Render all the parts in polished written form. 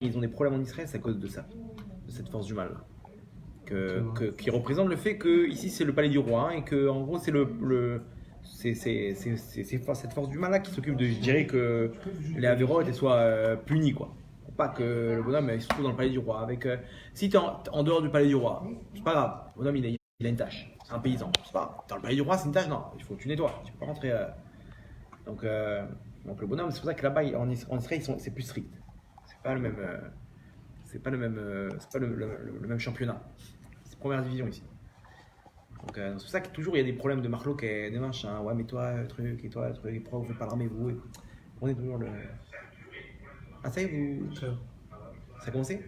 ils ont des problèmes en Israël, c'est à cause de ça, de cette force du mal. Qui représente le fait que ici c'est le palais du roi hein, et que en gros c'est cette force du mal là qui s'occupe de gérer que les Avérotes soient punis quoi. Pour pas que le bonhomme il se trouve dans le palais du roi. Si tu es en dehors du palais du roi, c'est pas grave. Le bonhomme il a une tâche. C'est un paysan. C'est pas grave. Dans le palais du roi c'est une tâche, non. Il faut que tu nettoies. Tu peux pas rentrer. Donc le bonhomme, c'est pour ça que là-bas en Israël c'est plus strict. C'est pas le même. C'est pas le même championnat. C'est première division ici. Donc c'est pour ça que toujours il y a des problèmes de marloc et des machins. Ouais, mais toi, le truc, et toi, le truc, et pourquoi vous faites pas l'armée, vous on est toujours le. Ah, ça y est, vous. Ça a commencé.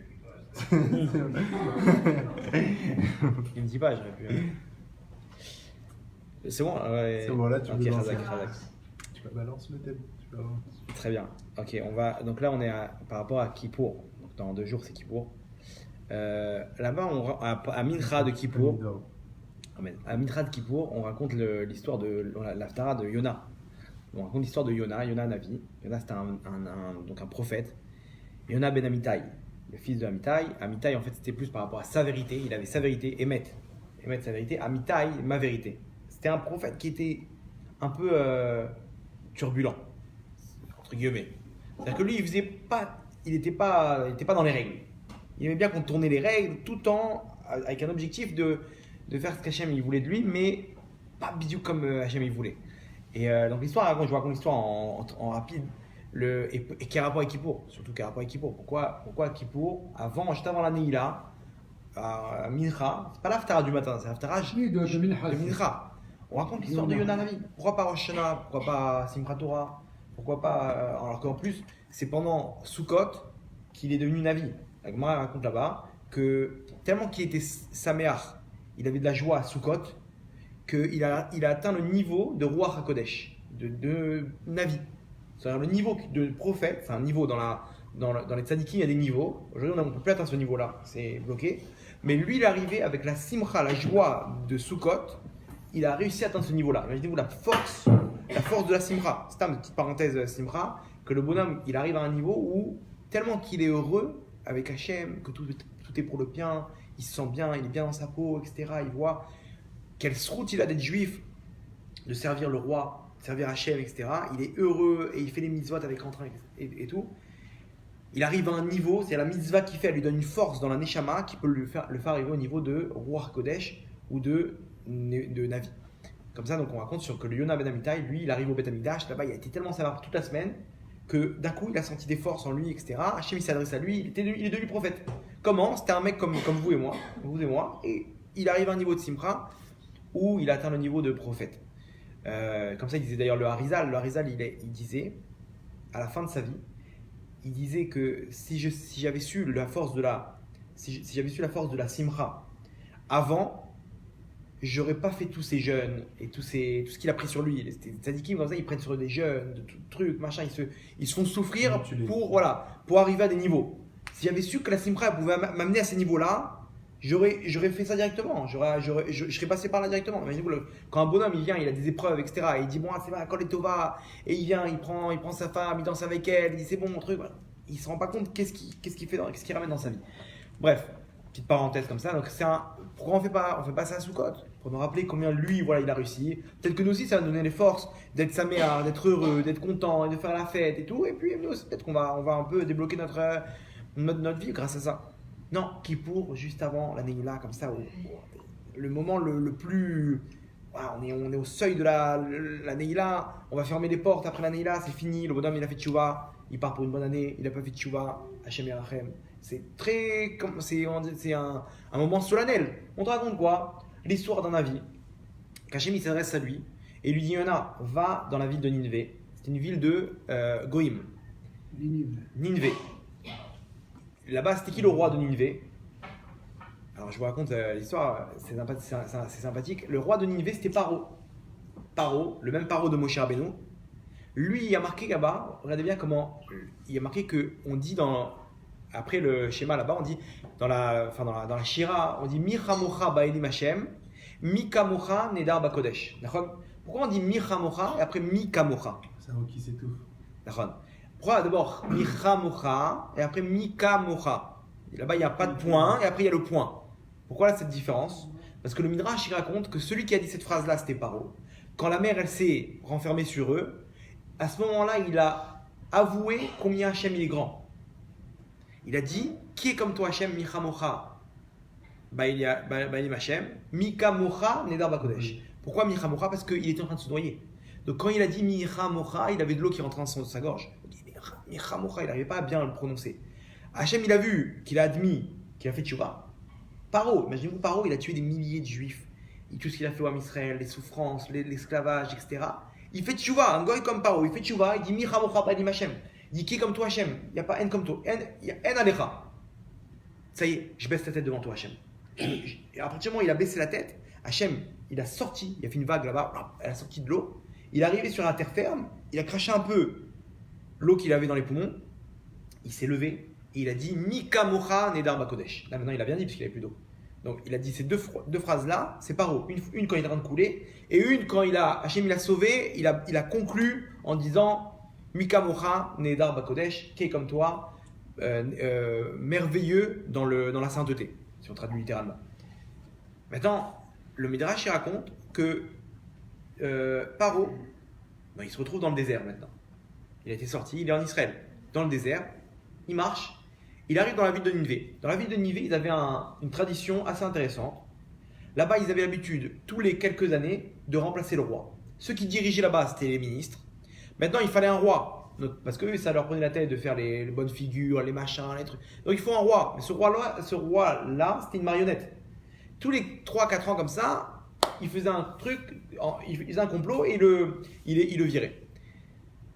Il me dit pas, j'aurais pu. C'est bon, ouais. C'est bon, là, tu peux lancer. Tu la balances le thème. Très bien. Ok, donc là, on est par rapport à Kippour. Donc, dans 2 jours, c'est Kippour. Là-bas, à Mincha de Kippour, à Mincha de Kippour, on raconte l'histoire de l'Haftara de Yona. On raconte l'histoire de Yona Navi. Yona, c'était donc un prophète. Yona ben Amitai, le fils de Amitai. Amitai, en fait, c'était plus par rapport à sa vérité. Il avait sa vérité, Emet, sa vérité. Amitai, ma vérité. C'était un prophète qui était un peu turbulent, entre guillemets. C'est-à-dire que lui, il n'était pas dans les règles. Il aimait bien contourner les règles tout le temps avec un objectif de faire ce qu'Hachem il voulait de lui, mais pas bidou comme Hachem il voulait. Et donc l'histoire, je vous raconte l'histoire en rapide, et qui a rapport avec Kippour, surtout qui a rapport avec Kippour. Pourquoi Kippour, juste avant la Neila, à Mincha, c'est pas l'Haftara du matin, c'est l'Haftara de Mincha. On raconte l'histoire de Yona Navi. Pourquoi pas Rosh Hashanah? Pourquoi pas Simchat Torah? Pourquoi pas alors qu'en plus, c'est pendant Sukkot qu'il est devenu Navi. La Gemara raconte là-bas que tellement qu'il était Saméach, il avait de la joie à Sukkot, qu'il a atteint le niveau de Ruach HaKodesh, de Navi. C'est-à-dire le niveau de prophète, c'est un niveau dans les tzadikim, il y a des niveaux. Aujourd'hui, on ne peut plus atteindre ce niveau-là, c'est bloqué. Mais lui, il est arrivé avec la simcha, la joie de Sukkot, il a réussi à atteindre ce niveau-là. Imaginez-vous la force de la simcha. C'est une petite parenthèse simcha, que le bonhomme, il arrive à un niveau où, tellement qu'il est heureux avec Hachem, que tout est pour le bien, il se sent bien, il est bien dans sa peau, etc. Il voit quelle route il a d'être juif, de servir le roi, de servir Hachem, etc. Il est heureux et il fait les mitzvot avec entrain et tout. Il arrive à un niveau, c'est la mitzvah qu'il fait, elle lui donne une force dans la neshama qui peut le faire arriver au niveau de Ruach Kodesh ou de Navi. Comme ça, donc on raconte que le Yona ben Amitai, lui, il arrive au Bet Amikdash, là-bas, il a été tellement sévère toute la semaine que d'un coup, il a senti des forces en lui, etc. Hachem, il s'adresse à lui, il est devenu prophète. Comment? C'était un mec comme vous et moi, et il arrive à un niveau de Simcha où il atteint le niveau de prophète. Comme ça, il disait d'ailleurs le Harizal. Le Harizal, il disait, à la fin de sa vie, il disait que si j'avais su la force de la Simcha avant, j'aurais pas fait tous ces jeûnes et tout ce qu'il a pris sur lui. Les tzadikim comme ça, ils prennent sur des jeûnes, de trucs, machin, ils se font souffrir pour arriver à des niveaux. Si j'avais su que la simcha pouvait m'amener à ces niveaux-là, j'aurais fait ça directement. Je serais passé par là directement. Quand un bonhomme il vient, il a des épreuves, etc. Et il dit bon, c'est bon, quand les tova, et il vient, il prend sa femme, il danse avec elle, il dit c'est bon, truc. Voilà. Il se rend pas compte qu'est-ce qu'il ramène dans sa vie. Bref. Petite parenthèse comme ça. Donc pourquoi on fait pas ça à Sukkot pour nous rappeler combien lui, il a réussi. Peut-être que nous aussi, ça va nous donner les forces d'être saméa, d'être heureux, d'être content et de faire la fête et tout. Et puis nous aussi, peut-être qu'on va un peu débloquer notre vie grâce à ça. Non, Kippour, juste avant la Neila, comme ça, le moment le plus. Voilà, on est au seuil de la Neila, on va fermer les portes après la Neila, c'est fini. Le bonhomme, il a fait tchouva, il part pour une bonne année, il n'a pas fait tchouva, Hachem Yerachem. C'est un moment solennel. On te raconte quoi? L'histoire d'un Navi. Qu'Hachem il s'adresse à lui et lui dit Yona, va dans la ville de Ninvé. C'est une ville de Goïm. Ninvé. Là-bas, c'était qui le roi de Ninvé? Alors je vous raconte l'histoire, c'est sympathique. Le roi de Ninvé, c'était Paro. Paro, le même Paro de Moshe Rabbeinu. Lui, il a marqué là-bas, regardez bien comment. Il a marqué qu'on dit après le schéma là-bas, on dit dans la Shira, on dit Michamocha Baelim Hashem, Mikamocha Nedar Bakodesh. Pourquoi on dit Michamocha et après Mikamocha? C'est un mot qui s'étouffe. Pourquoi d'abord Micha Mocha et après Mika Mocha? Là-bas, il n'y a pas de point et après, il y a le point. Pourquoi là, cette différence? Parce que le Midrash, il raconte que celui qui a dit cette phrase-là, c'était Paro. Quand la mer, elle s'est renfermée sur eux, à ce moment-là, il a avoué combien Hachem il est grand. Il a dit, qui est comme toi Hachem, Micha Mocha? Il est Hachem. Mika Mocha, Nedar Bakodesh. Pourquoi Micha Mocha? Parce qu'il était en train de se noyer. Donc quand il a dit Micha Mocha, il avait de l'eau qui rentrait dans sa gorge. Il dit Micha Mocha, il n'arrivait pas à bien le prononcer. Hachem, il a vu qu'il a admis qu'il a fait tchouva. Paro, imaginez-vous, Paro, il a tué des milliers de juifs. Tout ce qu'il a fait au Israël, les souffrances, l'esclavage, etc. Il fait tchouva, un goy comme Paro, il fait tchouva, il dit Micha Mocha, pas dit Hachem. Il dit qui est comme toi Hachem? Il n'y a pas haine comme toi. Il y a haine Alecha. Ça y est, je baisse la tête devant toi Hachem. Et à partir du moment où il a baissé la tête, Hachem, il a sorti, il a fait une vague là-bas, elle a sorti de l'eau. Il est arrivé sur la terre ferme, il a craché un peu l'eau qu'il avait dans les poumons, il s'est levé et il a dit Mika Mocha Nedar Bakodesh. Là maintenant il a bien dit parce qu'il n'avait plus d'eau. Donc il a dit ces deux phrases-là, c'est Paro. Une quand il est en train de couler et une quand Hachem il a sauvé, il a conclu en disant Mika Mocha Nedar Bakodesh, qui est comme toi, merveilleux dans la sainteté, si on traduit littéralement. Maintenant, le Midrash il raconte que Paro, il se retrouve dans le désert maintenant. Il a été sorti, il est en Israël, dans le désert, il marche, il arrive dans la ville de Ninivé. Dans la ville de Ninivé, ils avaient une tradition assez intéressante. Là-bas, ils avaient l'habitude, tous les quelques années, de remplacer le roi. Ceux qui dirigeaient là-bas, c'était les ministres. Maintenant, il fallait un roi, parce que ça leur prenait la tête de faire les bonnes figures, les machins, les trucs. Donc il faut un roi. Mais ce roi-là, c'était une marionnette. Tous les 3-4 ans comme ça, il faisait un truc, il faisait un complot et il le virait.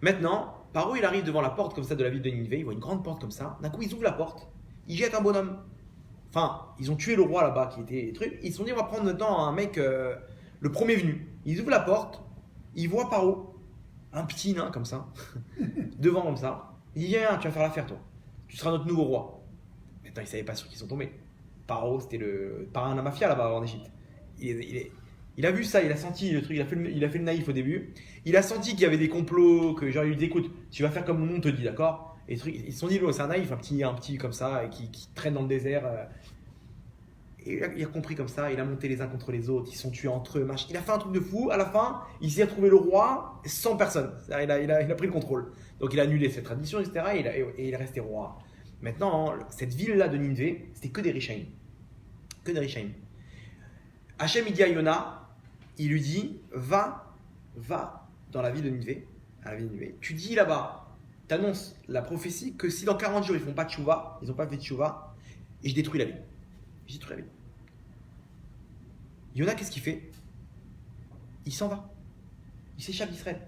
Maintenant, Paro, il arrive devant la porte comme ça de la ville de Ninivé, il voit une grande porte comme ça. D'un coup, ils ouvrent la porte, ils jettent un bonhomme. Enfin, ils ont tué le roi là-bas qui était truc. Ils se sont dit, on va prendre maintenant un mec, le premier venu. Ils ouvrent la porte, ils voient Paro, un petit nain comme ça, devant comme ça. Il dit, viens, tu vas faire l'affaire toi. Tu seras notre nouveau roi. Maintenant, ils ne savaient pas sur qui ils sont tombés. Paro, c'était le parrain de la mafia là-bas en Égypte. Il a vu ça, il a senti le truc, il a fait le naïf au début. Il a senti qu'il y avait des complots, que genre il lui dit écoute, tu vas faire comme mon nom te dit, d'accord? Et ils se sont dit, c'est un naïf, un petit comme ça, et qui traîne dans le désert. Et il a compris comme ça, il a monté les uns contre les autres, ils se sont tués entre eux, machin. Il a fait un truc de fou, à la fin, il s'est retrouvé le roi sans personne. Il a pris le contrôle. Donc il a annulé cette tradition, etc. Et il est resté roi. Maintenant, cette ville-là de Ninivé, c'était que des Rishaïm. Que des Rishaïm. Hachem, il dit à Yona, il lui dit, va dans la ville de Ninivé, tu dis là-bas, tu annonces la prophétie que si dans 40 jours ils font pas de tchouva, ils n'ont pas fait de tchouva, et je détruis la ville. Yona, qu'est-ce qu'il fait? Il s'en va. Il s'échappe d'Israël.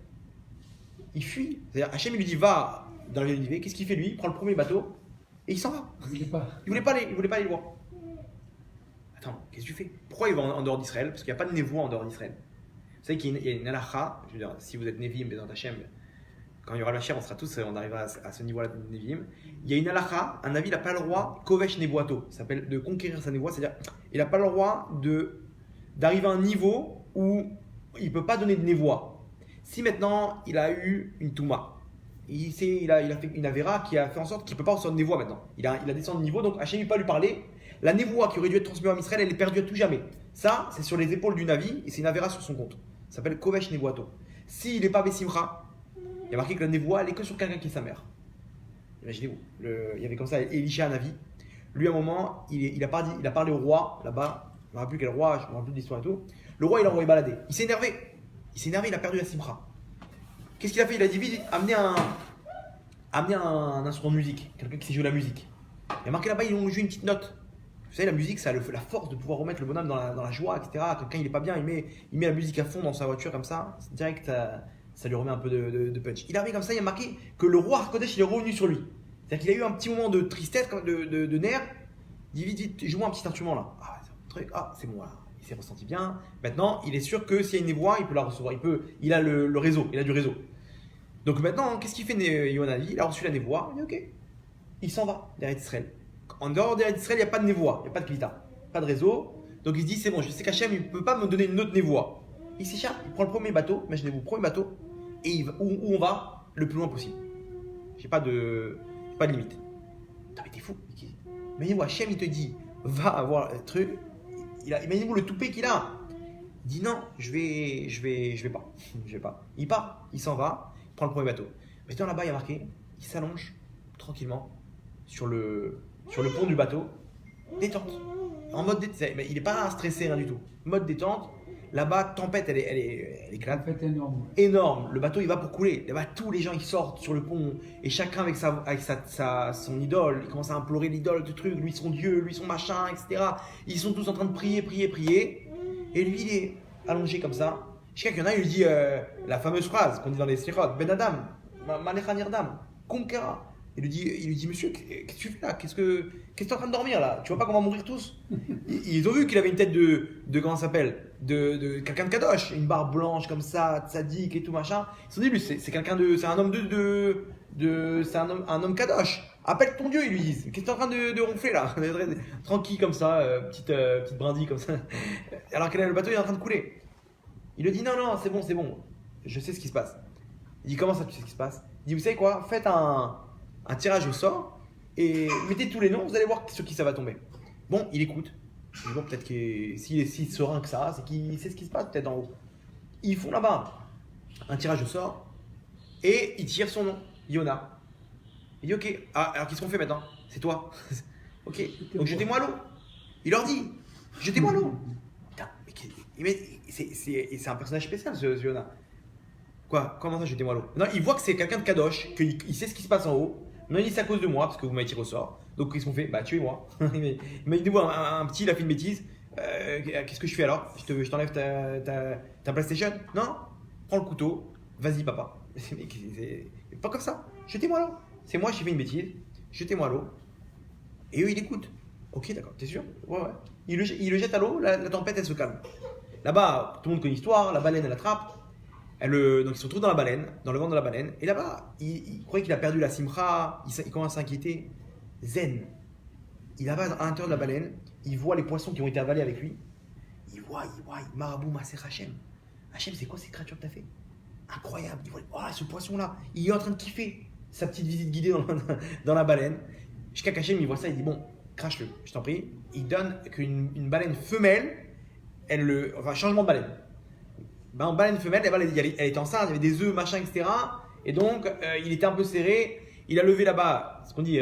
Il fuit. C'est-à-dire, Hachem, il lui dit, va dans la ville de Ninivé. Qu'est-ce qu'il fait lui? Il prend le premier bateau et il s'en va. Il voulait pas aller le voir. Attends, qu'est-ce que tu fais? Pourquoi il va en dehors d'Israël? Parce qu'il n'y a pas de névoie en dehors d'Israël. Vous savez qu'il y a une halakha, je veux dire, si vous êtes Nevi'im, Bezrat Hashem, quand il y aura la chair, on arrivera à ce niveau-là de Nevi'im. Il y a une halakha, un avis, il n'a pas le droit, Kovesh Nevoato, ça s'appelle de conquérir sa névoie, c'est-à-dire, il n'a pas le droit d'arriver à un niveau où il ne peut pas donner de névoie. Si maintenant, il a eu une Touma, il a fait une Avera qui a fait en sorte qu'il ne peut pas recevoir de névoie maintenant. Il a descendu de niveau, donc Hachem ne peut pas lui parler. La névoie qui aurait dû être transmise à Israël, elle est perdue à tout jamais. Ça, c'est sur les épaules du Navi et c'est une Avera sur son compte. Ça s'appelle Kovesh Nevoato. S'il n'est pas Bessimcha, il y a marqué que la névoie, elle est que sur quelqu'un qui est sa mère. Imaginez-vous, il y avait comme ça Elisha Navi. Lui, à un moment, il a parlé au roi là-bas. Je ne me rappelle plus quel roi, je ne me rappelle plus de l'histoire et tout. Le roi, il l'a envoyé balader. Il s'est énervé, il a perdu la Simcha. Qu'est-ce qu'il a fait? Il a dit vite, amenez un instrument de musique, quelqu'un qui sait jouer la musique. Il y a marqué là-bas, ils ont joué une petite note. Vous savez, la musique, ça a la force de pouvoir remettre le bonhomme dans la joie, etc. Quand il n'est pas bien, il met la musique à fond dans sa voiture comme ça. C'est direct, ça lui remet un peu de punch. Il est arrivé comme ça, il y a marqué que le roi Harkodesh, il est revenu sur lui. C'est-à-dire qu'il a eu un petit moment de tristesse, de nerfs. Il dit vite, joue un petit instrument là. C'est bon là. Il s'est ressenti bien. Maintenant, il est sûr que s'il y a une névoie, il peut la recevoir. Il a le réseau, il a du réseau. Donc maintenant, qu'est-ce qu'il fait Yonavi? Il a reçu la névoie, il dit ok. Il s'en va derrière Israël. En dehors d'Israël, il n'y a pas de névoie, il n'y a pas de klita, pas de réseau. Donc il se dit c'est bon, je sais qu'Hachem il ne peut pas me donner une autre névoie. Il s'échappe, il prend le premier bateau, imaginez-vous, premier bateau, et où on va le plus loin possible. J'ai pas de limite. Putain, mais t'es fou. Imaginez-vous, Hachem, il te dit, va avoir le truc. Imaginez-vous le toupet qu'il a. Il dit non, je vais pas. Je vais pas. Il part, il s'en va, il prend le premier bateau. Maintenant là-bas, il y a marqué, il s'allonge tranquillement sur le pont du bateau, détente. En mode détente. Il n'est pas stressé, rien du tout. Mode détente. Là-bas, tempête, elle éclate. Tempête énorme. Énorme. Le bateau, il va pour couler. Là-bas, tous les gens, ils sortent sur le pont. Et chacun avec son idole. Il commence à implorer l'idole, du truc. Lui, son Dieu, lui, son machin, etc. Ils sont tous en train de prier. Et lui, il est allongé comme ça. Jusqu'à qu'il y en a, il lui dit la fameuse phrase qu'on dit dans les Sirot, Ben Adam, Malecha Nirdam, Konkera. Il lui dit, monsieur, qu'est-ce que tu fais là? Qu'est-ce que tu es en train de dormir là? Tu vois pas qu'on va mourir tous? Ils ont vu qu'il avait une tête de comment ça s'appelle? De quelqu'un de kadosh, une barbe blanche comme ça, tzaddik et tout machin. Ils se sont dit, lui, c'est quelqu'un c'est un homme c'est un homme kadosh. Appelle ton Dieu, ils lui disent. Qu'est-ce que tu es en train de ronfler là? Tranquille comme ça, petite brindille comme ça. Alors que le bateau il est en train de couler. Il lui dit, non, c'est bon. Je sais ce qui se passe. Il dit, comment ça, tu sais ce qui se passe? Il dit, vous savez quoi? Faites un tirage au sort et mettez tous les noms, vous allez voir sur qui ça va tomber. Bon, il écoute. Il dit, bon, peut-être que s'il est si serein que ça, c'est qu'il sait ce qui se passe peut-être en haut. Ils font là-bas un tirage au sort et ils tirent son nom, Yona. Il dit, ok, alors qu'est-ce qu'on fait maintenant? C'est toi. Ok, donc jetez-moi à l'eau. Il leur dit, jetez-moi à l'eau. Putain, mais c'est un personnage spécial ce Yona. Quoi? Comment ça, jetez-moi à l'eau? Non, il voit que c'est quelqu'un de kadosh, qu'il sait ce qui se passe en haut. Non, il dit c'est à cause de moi, parce que vous m'avez tiré au sort. Donc, qu'est-ce qu'on fait? Bah, tuez-moi. Imaginez-vous un petit, il a fait une bêtise. Qu'est-ce que je fais alors? Je t'enlève ta PlayStation? Non? Prends le couteau. Vas-y, papa. C'est pas comme ça. Jetez-moi à l'eau. C'est moi, j'ai fait une bêtise. Jetez-moi à l'eau. Et eux, ils écoutent. Ok, d'accord, t'es sûr? Ouais. Il le jette à l'eau, la tempête, elle se calme. Là-bas, tout le monde connaît l'histoire. La baleine, elle attrape. Donc ils se retrouvent dans la baleine, dans le ventre de la baleine. Et là-bas, il croyait qu'il a perdu la simcha. Il commence à s'inquiéter. Zen. Il va à l'intérieur de la baleine. Il voit les poissons qui ont été avalés avec lui. Il voit, Marabout Maser Hachem. Hachem, c'est quoi ces créatures que tu as fait? Incroyable. Il voit, oh, ce poisson-là, il est en train de kiffer sa petite visite guidée dans la baleine. Jusqu'à Hachem, il voit ça, il dit, bon, crache-le, je t'en prie. Il donne qu'une baleine femelle, changement de baleine. En baleine femelle, elle était enceinte, il y avait des œufs, machin, etc. Et donc, il était un peu serré. Il a levé là-bas, ce qu'on dit,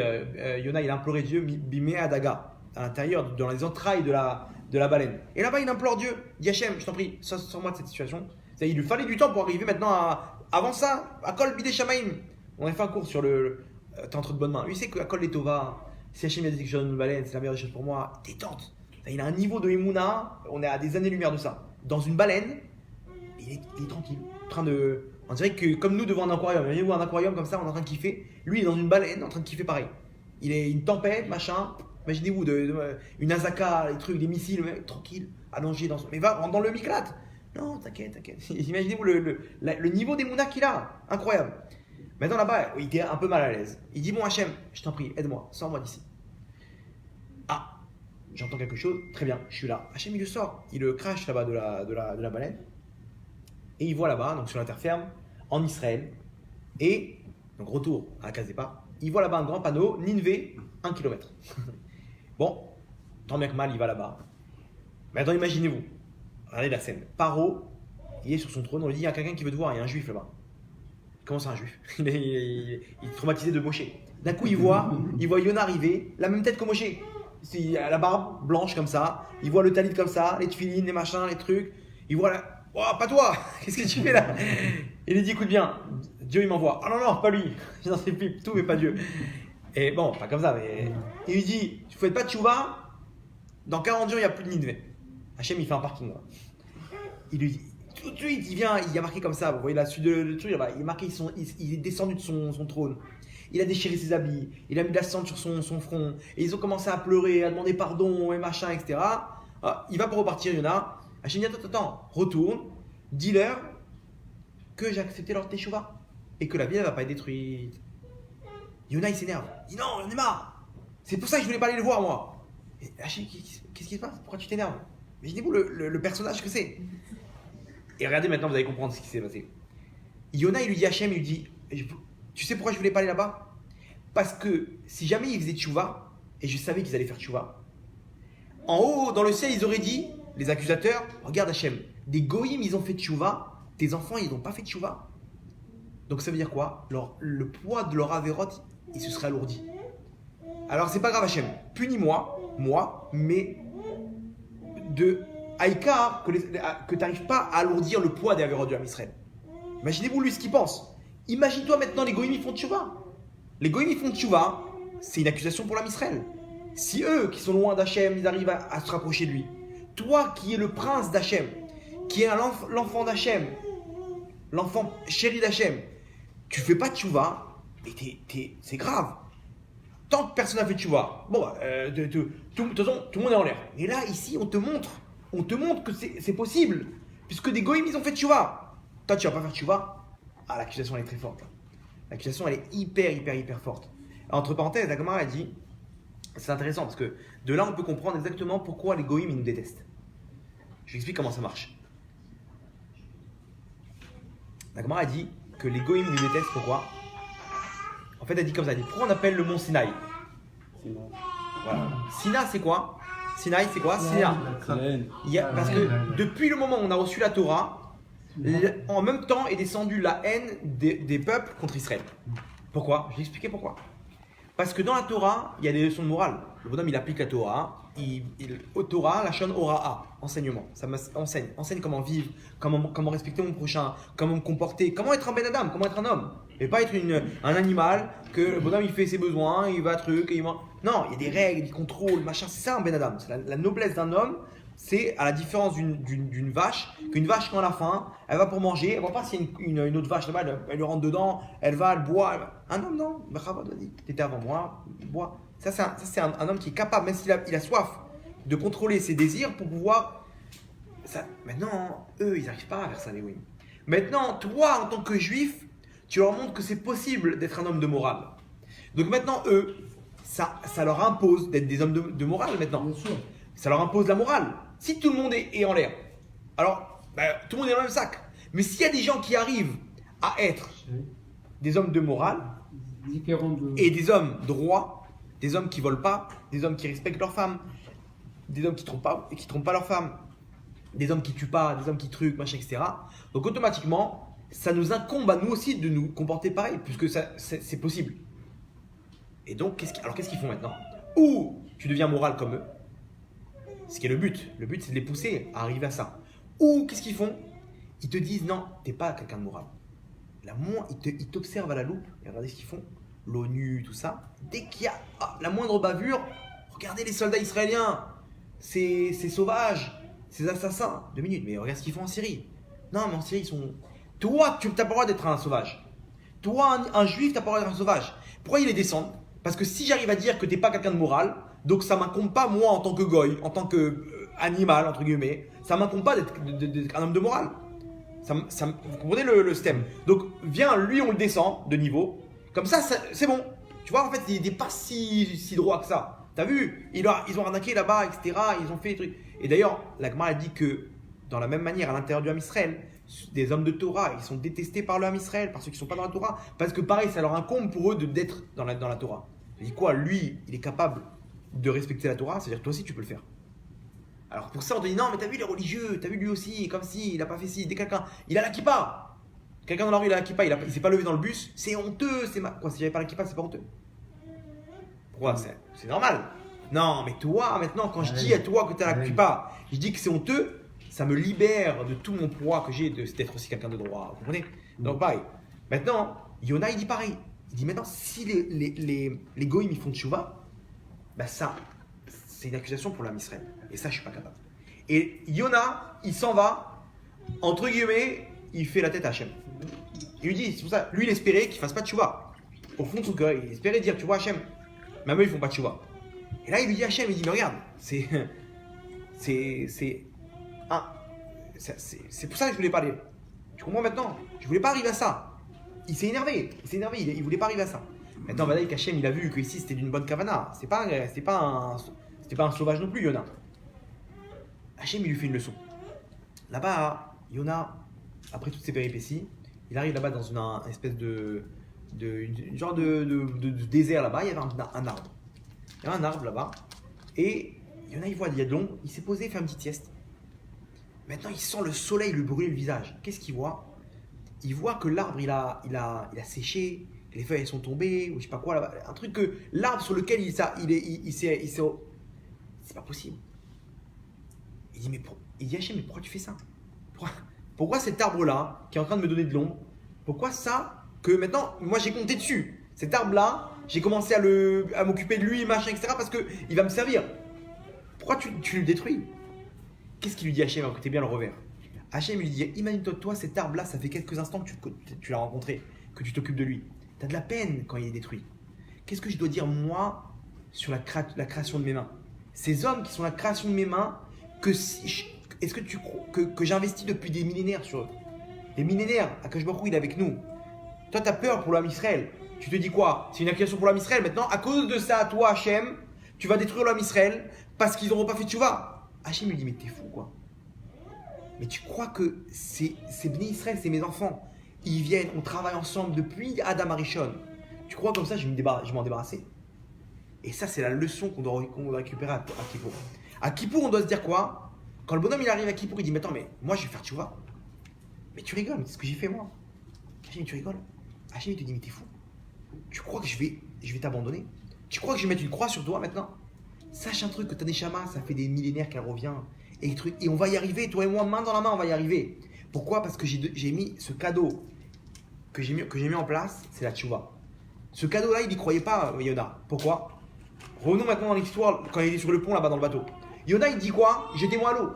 Yona, il a imploré Dieu, Bimé Adaga, à l'intérieur, dans les entrailles de la baleine. Et là-bas, il implore Dieu, dit Hachem, je t'en prie, sors-moi de cette situation. Il lui fallait du temps pour arriver maintenant avant ça, à Kol Bidé Shamaim. On a fait un cours sur t'es entre de bonnes mains. Lui, il sait qu'à Kol Letova, si Hachem a dit que je donne une baleine, c'est la meilleure des choses pour moi, détente. Il a un niveau de Emouna, on est à des années-lumière de ça. Dans une baleine, il est tranquille, en train de. On dirait que comme nous devant un aquarium, imaginez-vous un aquarium comme ça, on est en train de kiffer. Lui, il est dans une baleine, en train de kiffer pareil. Il est une tempête, machin. Imaginez-vous une Azaka, les trucs, des missiles, tranquille, allongé dans son. Mais rentre dans le Miklat. Non, t'inquiète. Imaginez-vous le niveau des Mouna qu'il a, incroyable. Maintenant là-bas, il était un peu mal à l'aise. Il dit bon Hachem, je t'en prie, aide-moi, sors-moi d'ici. Ah, j'entends quelque chose, très bien, je suis là. Hachem il le sort, il le crache là-bas de la baleine. Et il voit là-bas, donc sur la terre ferme, en Israël, et, donc retour à la case départ, il voit là-bas un grand panneau, Ninvé, 1 km. Bon, tant bien que mal, il va là-bas. Maintenant, imaginez-vous, regardez la scène. Paro, il est sur son trône, on lui dit, il y a quelqu'un qui veut te voir, il y a un juif là-bas. Comment c'est un juif? Il est traumatisé de Moshe. D'un coup, il voit Yona arriver, la même tête que Moshe. La barbe blanche comme ça, il voit le talit comme ça, les tefilines, les machins, les trucs. Il voit la... Oh, pas toi! Qu'est-ce que tu fais là? Il lui dit, écoute bien, Dieu il m'envoie. Ah non, pas lui, j'en sais plus, tout mais pas Dieu. Et bon, pas comme ça, mais. Il lui dit, tu ne fais pas de tchouva, dans 40 jours il n'y a plus de Ninvé. Hachem il fait un parking là. Il lui dit, tout de suite, il vient, il y a marqué comme ça, vous voyez là-dessus le truc, il est marqué, il est descendu de son trône. Il a déchiré ses habits, il a mis de la cendre sur son front, et ils ont commencé à pleurer, à demander pardon et machin, etc. Ah, il va pour repartir, Yona. Hachem dit attends, retourne, dis-leur que j'ai accepté leur teshuva et que la ville ne va pas être détruite. Yona il s'énerve, il dit non, j'en ai marre, c'est pour ça que je voulais pas aller le voir moi. Et Hachem, qu'est-ce qui se passe? Pourquoi tu t'énerves? Imaginez-vous le personnage que c'est. Et regardez maintenant, vous allez comprendre ce qui s'est passé. Yona il lui dit Hachem, il lui dit tu sais pourquoi je voulais pas aller là-bas? Parce que si jamais ils faisaient tchouva, et je savais qu'ils allaient faire tchouva, en haut, dans le ciel, ils auraient dit, les accusateurs, regarde Hachem, des goïms, ils ont fait tchouva, tes enfants, ils n'ont pas fait tchouva. Donc ça veut dire quoi? Le poids de leur avérote, il se serait alourdi. Alors c'est pas grave Hachem, punis-moi, mais de Aïkar, que tu n'arrives pas à alourdir le poids des avérotes du Ham Israël. Imaginez-vous lui ce qu'il pense. Imagine-toi maintenant, les goïms, ils font tchouva. Les goïms, ils font tchouva, c'est une accusation pour l'Am Israël. Si eux, qui sont loin d'Hachem, ils arrivent à se rapprocher de lui, toi qui es le prince d'Hachem, qui est l'enfant d'Hachem, l'enfant chéri d'Hachem, tu fais pas tchouva, et c'est grave. Tant que personne n'a fait tchouva, bon, de toute façon, tout le monde est en l'air. Et là, ici, on te montre que c'est possible, puisque des goïms, ils ont fait tchouva. Toi, tu vas pas faire tchouva. Ah, l'accusation, elle est très forte. Là. L'accusation, elle est hyper forte. Entre parenthèses, la Gemara a dit, c'est intéressant parce que de là, on peut comprendre exactement pourquoi les goïms, ils nous détestent. Je vous explique comment ça marche. La Gemara a dit que les goïms, ils nous détestent, pourquoi? En fait, elle dit comme ça, elle dit, pourquoi on appelle le mont Sinaï? Voilà. Sina, c'est quoi? Sinaï, c'est quoi? Sina. Parce que depuis le moment où on a reçu la Torah, en même temps est descendue la haine des peuples contre Israël. Pourquoi? Je vais expliquer pourquoi. Parce que dans la Torah, il y a des leçons de morale. Le bonhomme, il applique la Torah. Au Torah, la shon ora'a, enseignement. Ça enseigne comment vivre, comment respecter mon prochain, comment me comporter, comment être un ben adam, comment être un homme. Et pas être un animal que le bonhomme, il fait ses besoins, il va truc, Non, il y a des règles, des contrôles, machin. C'est ça un ben adam. C'est la noblesse d'un homme. C'est à la différence d'une vache, qu'une vache quand elle a faim, elle va pour manger, elle ne voit pas s'il y a une autre vache là-bas, elle rentre dedans, elle boit. Un homme non, t'étais avant moi, bois. Ça c'est un homme qui est capable, même s'il a soif, de contrôler ses désirs pour pouvoir. Maintenant, eux, ils n'arrivent pas à faire ça, les oui. Maintenant, toi, en tant que juif, tu leur montres que c'est possible d'être un homme de morale. Donc maintenant, eux, ça leur impose d'être des hommes de morale maintenant. Bien sûr. Ça leur impose la morale. Si tout le monde est en l'air, alors tout le monde est dans le même sac. Mais s'il y a des gens qui arrivent à être des hommes de morale et des hommes droits, des hommes qui volent pas, des hommes qui respectent leurs femmes, des hommes qui trompent pas leurs femmes, des hommes qui tuent pas, des hommes qui truquent, machin, etc. Donc automatiquement, ça nous incombe à nous aussi de nous comporter pareil, puisque c'est possible. Et donc, qu'est-ce qu'ils font maintenant? Ou tu deviens moral comme eux, ce qui est le but. Le but, c'est de les pousser à arriver à ça. Ou qu'est-ce qu'ils font? Ils te disent non, t'es pas quelqu'un de moral. Ils t'observent à la loupe, et regardez ce qu'ils font. L'ONU, tout ça. Dès qu'il y a la moindre bavure, regardez les soldats israéliens. C'est sauvage, ces assassins. 2 minutes, mais regarde ce qu'ils font en Syrie. Non, mais en Syrie, ils sont. Toi, tu n'as pas le droit d'être un sauvage. Toi, un juif, tu n'as pas le droit d'être un sauvage. Pourquoi ils les descendent? Parce que si j'arrive à dire que tu n'es pas quelqu'un de moral, donc ça ne m'incombe pas, moi, en tant que goy, en tant que animal, entre guillemets, ça ne m'incombe pas d'être un homme de morale. Vous comprenez le système? Donc, lui, on le descend de niveau. Comme ça, c'est bon. Tu vois, en fait, il n'est pas si droit que ça. T'as vu? Ils ont arnaqué là-bas, etc. Ils ont fait des trucs. Et d'ailleurs, la Gemara a dit que, dans la même manière, à l'intérieur du Ham Israël, des hommes de Torah, ils sont détestés par le Ham Israël, par ceux qui ne sont pas dans la Torah. Parce que, pareil, ça leur incombe pour eux d'être dans la Torah. Je dis quoi? Lui, il est capable de respecter la Torah, c'est-à-dire toi aussi, tu peux le faire. Alors pour ça, on te dit non, mais t'as vu les religieux, t'as vu lui aussi, comme si, il a pas fait ci, dès quelqu'un, il a la kippa. Quelqu'un dans la rue, il a la kippa, il s'est pas levé dans le bus, c'est honteux, Quoi, si j'avais pas la kippa, c'est pas honteux. Pourquoi? C'est normal. Non, mais toi, maintenant, quand je dis à toi que t'as la kippa, je dis que c'est honteux, ça me libère de tout mon poids que j'ai d'être aussi quelqu'un de droit, vous comprenez? Donc pareil. Maintenant, Yona, il dit pareil. Il dit maintenant, si les goïms, ils font tchouva, bah ça, c'est une accusation pour l'Am Israël. Et ça, je suis pas capable. Et Yona, il s'en va, entre guillemets, il fait la tête à Hachem. Il lui dit, c'est pour ça, lui, il espérait qu'il fasse pas de tchouva. Au fond de son cœur, il espérait dire, tu vois, Hachem, même eux, ils font pas de tchouva. Et là, il lui dit à Hachem, il dit, mais regarde, c'est pour ça que je voulais parler. Tu comprends maintenant? Je voulais pas arriver à ça. Il s'est énervé, il voulait pas arriver à ça. Maintenant, Vadaï Hachem, il a vu que ici c'était d'une bonne kavana. C'était pas un sauvage non plus, Yona. Hachem, il lui fait une leçon. Là-bas, Yona, après toutes ces péripéties, il arrive là-bas dans une espèce de une genre de désert là-bas, il y avait un arbre. Il y avait un arbre là-bas. Et il y en a, il voit, il y a de l'ombre, il s'est posé, il fait une petite sieste. Maintenant, il sent le soleil lui brûler le visage. Qu'est-ce qu'il voit? Il voit que l'arbre, il a séché, que les feuilles elles sont tombées, ou je sais pas quoi, là-bas. Un truc que l'arbre sur lequel il s'est. C'est pas possible. Il dit, Hachem, mais pourquoi tu fais ça? Pourquoi cet arbre-là, qui est en train de me donner de l'ombre, pourquoi ça, que maintenant, moi j'ai compté dessus. Cet arbre-là, j'ai commencé à m'occuper de lui, machin, etc. parce qu'il va me servir. Pourquoi tu le détruis? Qu'est-ce qu'il lui dit Hachem? Écoutez bien le revers. Hachem lui dit, imagine-toi, toi, cet arbre-là, ça fait quelques instants que tu l'as rencontré, que tu t'occupes de lui. Tu as de la peine quand il est détruit. Qu'est-ce que je dois dire, moi, sur la création de mes mains? Ces hommes qui sont la création de mes mains, est-ce que tu crois que j'investis depuis des millénaires sur eux? Des millénaires, Akadosh Baruch Hu, il est avec nous. Toi, tu as peur pour l'âme Israël. Tu te dis quoi? C'est une accusation pour l'âme Israël. Maintenant, à cause de ça, toi, Hachem, tu vas détruire l'âme Israël parce qu'ils n'auront pas fait tchouva. Hachem lui dit, mais t'es fou, quoi. Mais tu crois que c'est Bnei Israël, c'est mes enfants. Ils viennent, on travaille ensemble depuis Adam Arishon. Tu crois comme ça, je vais m'en débarrasser? Et ça, c'est la leçon qu'on doit récupérer à Kippour. À Kippour, on doit se dire quoi? Quand le bonhomme il arrive à Kippour, il dit, mais attends, mais moi je vais faire tchouva. Mais tu rigoles, c'est ce que j'ai fait moi. Hachem, tu rigoles. Hachem, il te dit, mais t'es fou. Tu crois que je vais t'abandonner? Tu crois que je vais mettre une croix sur toi maintenant? Sache un truc, que ta Neshama, ça fait des millénaires qu'elle revient. Et on va y arriver, toi et moi, main dans la main, on va y arriver. Pourquoi? Parce que j'ai mis ce cadeau que j'ai mis en place, c'est la tchouva. Ce cadeau-là, il n'y croyait pas, Yona. Pourquoi? Revenons maintenant dans l'histoire, quand il est sur le pont là-bas dans le bateau. Yona, il dit quoi? Jetez-moi à l'eau.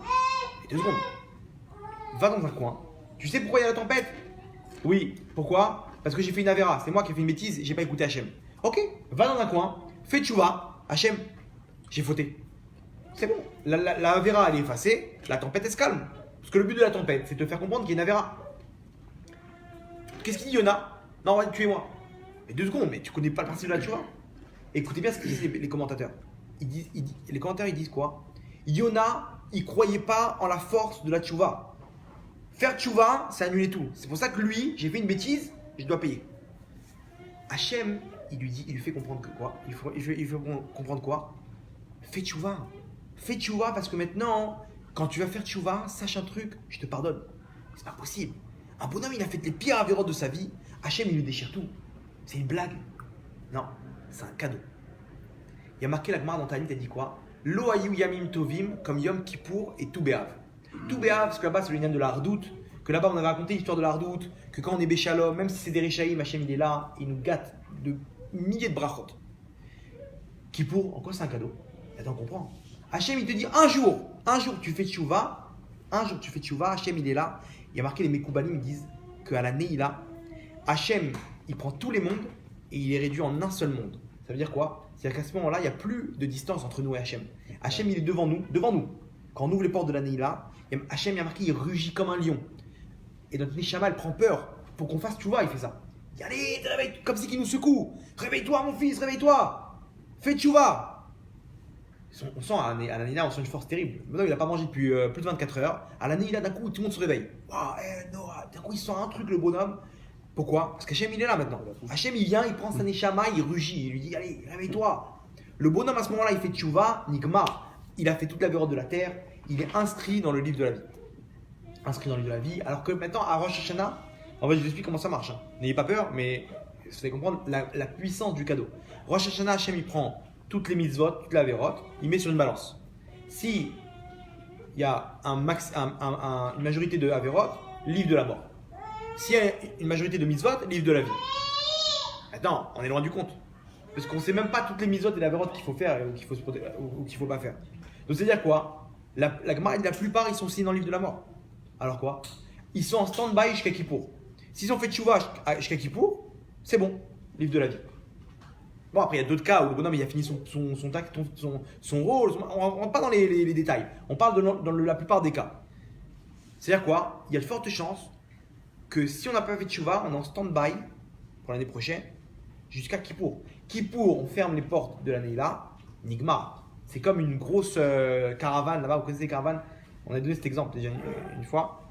Et 2 secondes. Va dans un coin. Tu sais pourquoi il y a la tempête? Oui. Pourquoi? Parce que j'ai fait une avéra. C'est moi qui ai fait une bêtise et j'ai pas écouté Hachem. Ok. Va dans un coin. Fais tchouva. Hachem, j'ai fauté. C'est bon. La avéra, elle est effacée. La tempête, elle se calme. Parce que le but de la tempête, c'est de te faire comprendre qu'il y a une avéra. Qu'est-ce qu'il dit Yona? Non, va tuer-moi. Mais 2 secondes, mais tu connais pas le principe de la tchouva? Écoutez bien ce que disent les commentateurs. Les commentateurs, ils disent quoi? Yona, il croyait pas en la force de la tchouva. Faire tchouva, c'est annuler tout. C'est pour ça que lui, j'ai fait une bêtise, je dois payer. Hachem, il lui fait comprendre que quoi? Il faut comprendre quoi? Fais tchouva. Fais tchouva parce que maintenant, quand tu vas faire tchouva, sache un truc, je te pardonne. C'est pas possible. Un bonhomme, il a fait les pires avérotes de sa vie. Hachem, il lui déchire tout. C'est une blague. Non, c'est un cadeau. Il y a marqué la Gemara dans Tanit, elle dit quoi? Lo hayu yamim tovim, comme Yom Kippour et Tou B'Av. Tou B'Av, parce que là-bas, c'est le lien de la Hardout. Que là-bas, on avait raconté l'histoire de la Hardout. Que quand on est Béchalom, même si c'est des Réchaïm, Hachem, il est là, il nous gâte de milliers de brachot. Kippour, en quoi c'est un cadeau? Attends, on comprend. Hachem, il te dit un jour tu fais tchouva. Hachem, il est là. Il y a marqué les Mekoubalim, ils disent qu'à la Neila, Hachem, il prend tous les mondes et il les réduit en un seul monde. Ça veut dire quoi? C'est-à-dire qu'à ce moment-là, il n'y a plus de distance entre nous et Hachem. Hachem, il est devant nous. Quand on ouvre les portes de la Neila, Hachem, il y a marqué, il rugit comme un lion. Et notre Neshama, elle prend peur. Pour qu'on fasse tchouva, il fait ça. Il dit, allez, réveille, comme si qu'il nous secoue. Réveille-toi, mon fils, réveille-toi. Fais tchouva. On sent à la Neila, on sent une force terrible. Maintenant, il n'a pas mangé depuis plus de 24 heures. À la Neila, d'un coup, tout le monde se réveille. Wow, d'un coup, il sent un truc, le bonhomme. Pourquoi? Parce qu'Hachem, il est là maintenant. Hachem, il vient, il prend sa Neshama, il rugit, il lui dit, allez, réveille-toi. Le bonhomme, à ce moment-là, il fait tchouva, Nigma. Il a fait toute la vérote de la terre. Il est inscrit dans le livre de la vie. Alors que maintenant, à Rosh Hashanah, en fait, je vous explique comment ça marche. N'ayez pas peur, mais vous allez comprendre la puissance du cadeau. Rosh Hashanah, Hachem, il prend toutes les mitzvot, toute la vérote, il met sur une balance. Si il y a une majorité de averot, livre de la mort. S'il y a une majorité de mitzvot, livre de la vie. Attends, on est loin du compte. Parce qu'on ne sait même pas toutes les mitzvot et la averot qu'il faut faire ou qu'il ne faut pas faire. Donc c'est-à-dire quoi? La plupart, ils sont signés dans le livre de la mort. Alors quoi? Ils sont en stand-by jusqu'à Kippour. S'ils ont fait tchouva jusqu'à Kippour, c'est bon, livre de la vie. Bon, après, il y a d'autres cas où le bonhomme il a fini son rôle. On ne rentre pas dans les détails. On parle dans la plupart des cas. C'est-à-dire quoi? Il y a de fortes chances que si on n'a pas fait tchouva, on est en stand-by pour l'année prochaine jusqu'à Kippour. Kippour, on ferme les portes de l'année là. Nigma. C'est comme une grosse caravane là-bas. Vous connaissez les caravanes? On a donné cet exemple déjà une fois.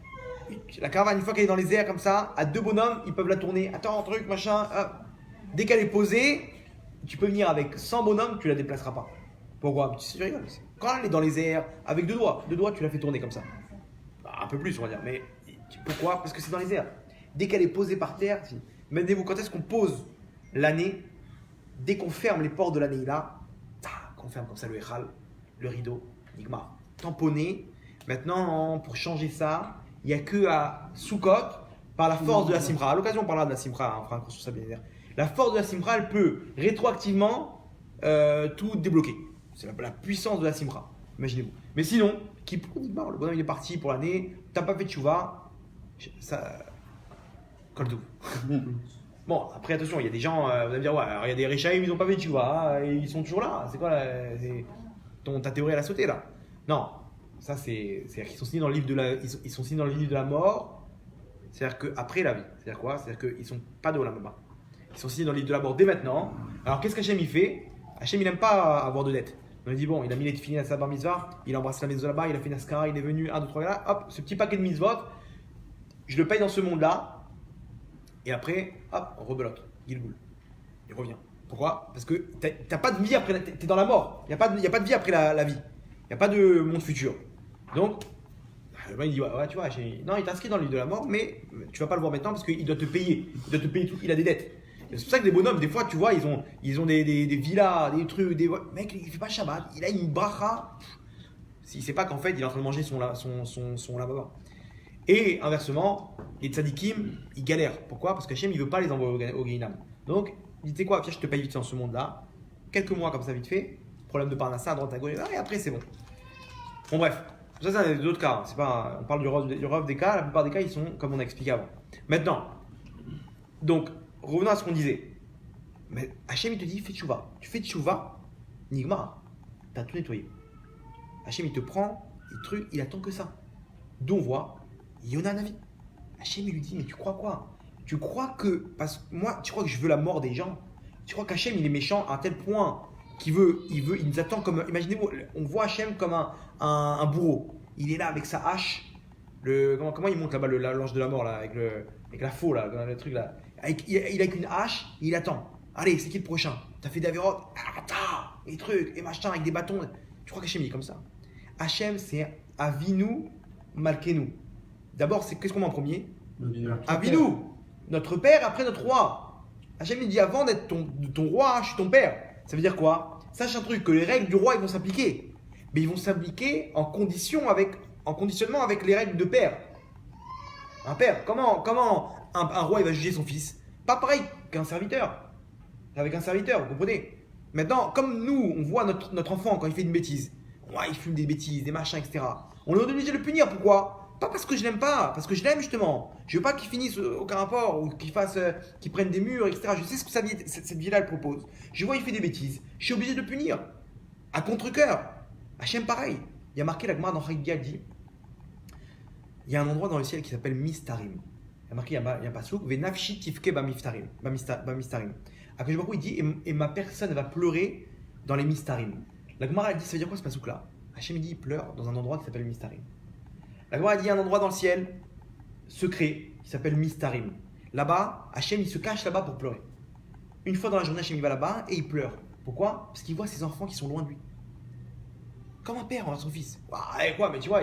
La caravane, une fois qu'elle est dans les airs comme ça, à 2 bonhommes, ils peuvent la tourner. Attends, un truc, machin. Dès qu'elle est posée, tu peux venir avec 100 bonhommes, tu la déplaceras pas. Pourquoi? Tu rigoles. Quand elle est dans les airs, avec deux doigts, tu la fais tourner comme ça. Un peu plus, on va dire. Mais pourquoi? Parce que c'est dans les airs. Dès qu'elle est posée par terre, imaginez-vous quand est-ce qu'on pose l'année, dès qu'on ferme les portes de l'année là, qu'on ferme comme ça le Echal, le rideau, Nigma, tamponné. Maintenant, pour changer ça, il n'y a que à Soukot, par la force de la Simra. À l'occasion, on parlera de la Simra, on fera un cours sur ça bien évidemment. La force de la Simra, elle peut rétroactivement tout débloquer. C'est la puissance de la Simra. Imaginez-vous. Mais sinon, qui pour Nigma, le bonhomme il est parti pour l'année, t'as pas fait de Tchouva, ça colle tout. Bon, après attention, il y a des gens, vous allez me dire, ouais, alors, il y a des Réchaïm, ils n'ont pas fait de Tchouva, et ils sont toujours là. C'est quoi ta théorie, elle a sauté là? Non, ça c'est-à-dire qu'ils sont signés dans le livre ils sont signés dans le livre de la mort, c'est-à-dire qu'après la vie. C'est-à-dire quoi? C'est-à-dire qu'ils ne sont pas de Olam Haba. Ils sont signés dans le livre de la mort dès maintenant. Alors qu'est-ce qu'Hachem il fait? Hachem il n'aime pas avoir de dettes. On lui dit bon, il a mis les tefilines à sa bar mitzvah, il a embrassé la maison là-bas, il a fait une askara, il est venu 1, 2, 3 là, hop, ce petit paquet de mitzvot, je le paye dans ce monde-là, et après, hop, rebelote, Gilgoul, il revient. Pourquoi? Parce que t'as pas de vie après, t'es dans la mort, il n'y a pas de vie après la vie, il n'y a pas de monde futur. Donc, il dit ouais tu vois, non, il est inscrit dans le livre de la mort, mais tu vas pas le voir maintenant parce qu'il doit te payer, tout, il a des dettes. C'est pour ça que des bonhommes, des fois, tu vois, ils ont des villas, des trucs, mec, il fait pas Shabbat, il a une bracha. S'il sait pas qu'en fait, il est en train de manger son lavabo. Et inversement, les tzadikim, ils galèrent. Pourquoi? Parce qu'Hachem, il veut pas les envoyer au Gehinam. Donc, il dit, tu sais quoi, viens, je te paye vite dans ce monde-là. Quelques mois comme ça, vite fait. Problème de Parnassa, à droite, à gauche, et après, c'est bon. Bon, bref. Ça, c'est d'autres cas. C'est pas, on parle du rêve des cas. La plupart des cas, ils sont comme on a expliqué avant. Maintenant, donc, revenons à ce qu'on disait. Mais Hachem, il te dit, fais tchouva. Tu fais tchouva, Nigma, t'as tout nettoyé. Hachem, il te prend, il attend que ça. D'où on voit, Yona Navi. Hachem, il lui dit, mais tu crois quoi? Tu crois que, parce que moi, tu crois que je veux la mort des gens? Tu crois qu'Hachem, il est méchant à un tel point qu'il il nous attend comme, imaginez-vous, on voit Hachem comme un bourreau. Il est là avec sa hache. Comment il monte là-bas, l'ange de la mort, là, avec la faux, là, le truc là. Il est avec une hache, il attend. Allez, c'est qui le prochain? T'as fait des avérotes, et trucs, et machin, avec des bâtons. Tu crois qu'Hachem il est comme ça? Hachem, c'est Avinu Malkenu. D'abord, qu'est-ce qu'on met en premier? Avinu, notre père après notre roi. Hachem il dit avant d'être ton roi, je suis ton père. Ça veut dire quoi? Sache un truc, que les règles du roi ils vont s'appliquer. Mais ils vont s'appliquer en conditionnement avec les règles de père. Un père, comment un roi il va juger son fils? Pas pareil qu'un serviteur. Avec un serviteur, vous comprenez? Maintenant, comme nous, on voit notre enfant quand il fait une bêtise, ouais, il fume des bêtises, des machins, etc. On est obligé de le punir, pourquoi? Pas parce que je l'aime pas, parce que je l'aime justement. Je veux pas qu'il finisse aucun rapport ou qu'il prenne des murs, etc. Je sais ce que cette vie-là elle propose. Je vois il fait des bêtises, je suis obligé de le punir. À contre-cœur. Hachem pareil. Il y a marqué la Gemara dans Chagiga dit, il y a un endroit dans le ciel qui s'appelle Mistarim. Il y a marqué, il y a un pasuk, Venafshi tifke bamistarim. Après, je vois quoi il dit, et ma personne va pleurer dans les Mistarim. La Gemara elle dit, ça veut dire quoi ce pasuk là? Hachem il dit, il pleure dans un endroit qui s'appelle Mistarim. La Gemara dit, il y a un endroit dans le ciel secret qui s'appelle Mistarim. Là-bas, Hachem il se cache là-bas pour pleurer. Une fois dans la journée, Hachem il va là-bas et il pleure. Pourquoi? Parce qu'il voit ses enfants qui sont loin de lui. Comme un père envers son fils. Ouais, quoi, mais tu vois,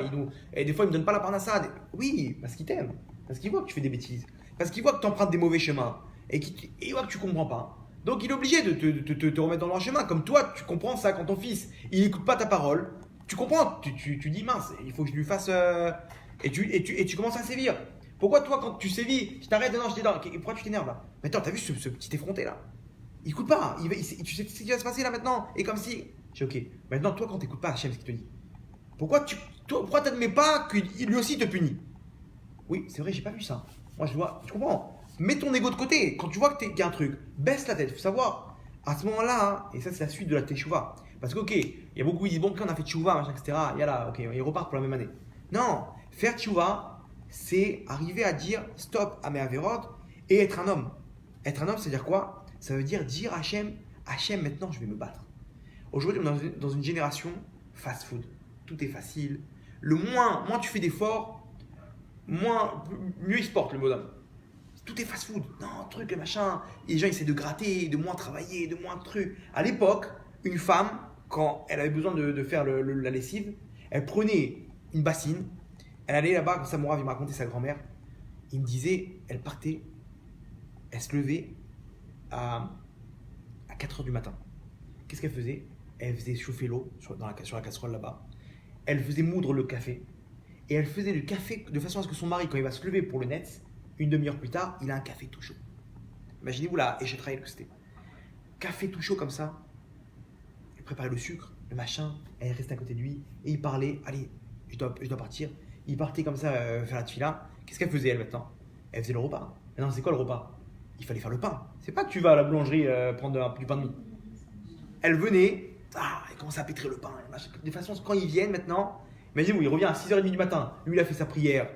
et des fois il me donne pas la parnassa. Oui, parce qu'il t'aime. Parce qu'il voit que tu fais des bêtises. Parce qu'il voit que tu empruntes des mauvais chemins. Et il voit que tu comprends pas. Donc il est obligé de te remettre dans le droit chemin. Comme toi, tu comprends ça quand ton fils, il n'écoute pas ta parole. Tu comprends, tu dis mince, il faut que je lui fasse. Et tu commences à sévir. Pourquoi toi, quand tu sévis, tu t'arrêtes, non, je t'ai dans. Pourquoi tu t'énerves là? Mais attends, t'as vu ce petit effronté là? Il écoute pas. Tu sais ce qui va se passer là maintenant? Et comme si. Je dis ok. Maintenant, toi, quand t'écoutes pas Hachem, ce qu'il te dit, pourquoi t'admets pas que lui aussi te punit? Oui, c'est vrai, j'ai pas vu ça. Moi, je vois. Tu comprends? Mets ton ego de côté. Quand tu vois qu'il y a un truc, baisse la tête. Il faut savoir, à ce moment-là, hein, et ça, c'est la suite de la teshuva. Parce que, ok, il y a beaucoup qui disent, bon, on a fait teshuva, machin, etc. Il y a là, ok, ils repartent pour la même année. Non, faire teshuva, c'est arriver à dire stop à mes avérotes et être un homme. Être un homme, c'est dire quoi? Ça veut dire à Hachem, maintenant, je vais me battre. Aujourd'hui, on est dans une génération fast-food. Tout est facile. Moins tu fais d'efforts, mieux il se porte le bonhomme. tout est fast-food. Non, truc, le machin. Et les gens essaient de gratter, de moins travailler, de moins de trucs. À l'époque, une femme, quand elle avait besoin de faire la lessive, elle prenait une bassine, elle allait là-bas, comme ça, Mourav, il m'a raconté sa grand-mère. Il me disait, elle partait, elle se levait à 4 h du matin. Qu'est-ce qu'elle faisait? Elle faisait chauffer l'eau sur la casserole là-bas. Elle faisait moudre le café. Et elle faisait le café de façon à ce que son mari, quand il va se lever pour le net, une demi-heure plus tard, il a un café tout chaud. Imaginez-vous là, et je travaillais que c'était. Café tout chaud comme ça. Elle préparait le sucre, le machin. Elle restait à côté de lui. Et il parlait, allez, je dois partir. Il partait comme ça faire la tefila. Qu'est-ce qu'elle faisait elle maintenant? Elle faisait le repas. Maintenant, c'est quoi le repas? Il fallait faire le pain. C'est pas que tu vas à la boulangerie prendre du pain de mie. Elle venait, elle commençait à pétrir le pain. De façon, quand ils viennent maintenant, imaginez-vous, il revient à 6h30 du matin. Lui, il a fait sa prière.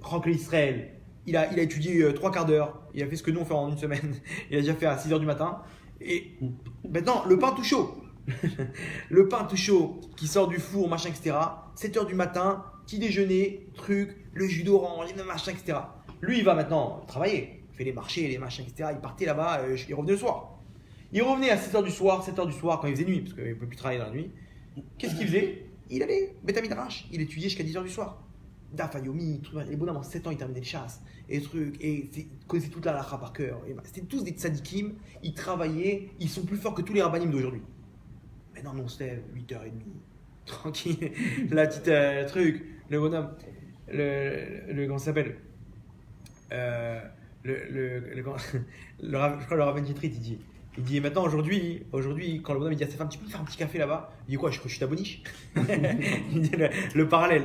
Rentre Israël. Il a étudié 3 quarts d'heure. Il a fait ce que nous on fait en une semaine. Il a déjà fait à 6h du matin. Et maintenant, le pain tout chaud. Le pain tout chaud qui sort du four, machin, etc. 7h du matin, petit déjeuner, truc, le jus d'orange, machin, etc. Lui, il va maintenant travailler. Il fait les marchés, les machins, etc. Il partait là-bas, il revenait le soir. Il revenait à 6h du soir, 7h du soir, quand il faisait nuit, parce qu'il ne peut plus travailler dans la nuit. Qu'est-ce qu'il faisait? Il allait, Beth Midrash, il étudiait jusqu'à 10h du soir. Daf, Yomi, les bonhommes en 7 ans, ils terminaient les chasses, et trucs, et ils connaissaient toute la halakha par cœur. C'était tous des tzadikim, ils travaillaient, ils sont plus forts que tous les rabbanim d'aujourd'hui. Maintenant, nous on se lève 8h30, tranquille, la petite truc, le bonhomme, comment ça s'appelle je crois le Rav Yitrit, il dit maintenant aujourd'hui quand le bonhomme il dit à sa femme tu peux me faire un petit café là-bas, il dit quoi, je suis ta boniche. Il dit le parallèle,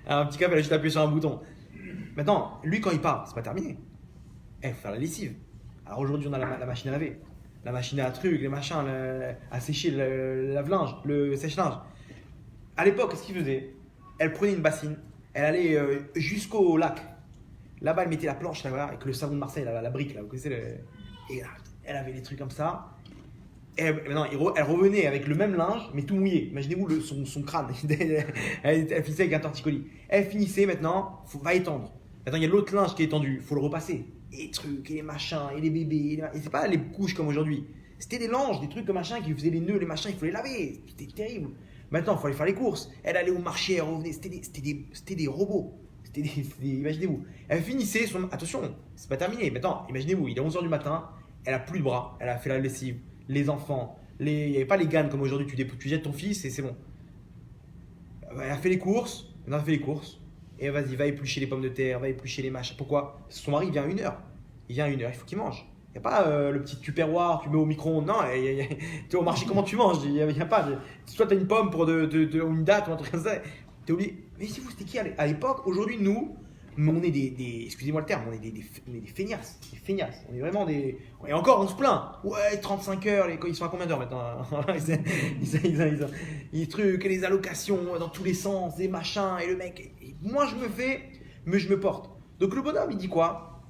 un petit café, elle a juste appuyé sur un bouton. Maintenant lui quand il part c'est pas terminé, il faut faire la lessive. Alors aujourd'hui on a la machine à laver, la machine à trucs, les machins à sécher le lave-linge, le sèche-linge. À l'époque qu'est-ce qu'il faisait? Elle prenait une bassine, elle allait jusqu'au lac. Là-bas, elle mettait la planche là, avec le savon de Marseille, la brique, là, vous connaissez et là, elle avait les trucs comme ça. Et maintenant, elle revenait avec le même linge, mais tout mouillé. Imaginez-vous son crâne. Elle finissait avec un torticolis. Elle finissait maintenant, va étendre. Maintenant, il y a l'autre linge qui est étendu, il faut le repasser. Et les trucs, et les machins, et les bébés. Et c'est pas les couches comme aujourd'hui. C'était des langes, des trucs comme machin qui faisaient les nœuds, les machins, il faut les laver. C'était terrible. Maintenant, il faut aller faire les courses. Elle allait au marché, elle revenait. C'était des robots. Imaginez-vous, elle finissait son. Attention, c'est pas terminé. Maintenant, imaginez-vous, il est 11h du matin, elle a plus de bras, elle a fait la lessive, les enfants, il n'y avait pas les gannes comme aujourd'hui, tu jettes ton fils et c'est bon. Elle a fait les courses, maintenant elle a fait les courses, et vas-y, va éplucher les pommes de terre, va éplucher les machins. Pourquoi? Son mari vient à 1h. Il vient à 1h, il faut qu'il mange. Il n'y a pas le petit tupperware, tu mets au micro-ondes. Non, tu es au marché, comment tu manges? Il n'y a pas. Soit tu as une pomme pour une date ou un truc comme ça. T'es oublié. Mais si vous, c'était qui à l'époque? Aujourd'hui, nous, on est excusez-moi le terme, on est des feignasses. Des feignasses. On est vraiment des. Et encore, on se plaint. Ouais, 35 heures, ils sont à combien d'heures maintenant? Les trucs, les allocations dans tous les sens, des machins, et le mec. Et moi, je me fais, mais je me porte. Donc le bonhomme, il dit quoi?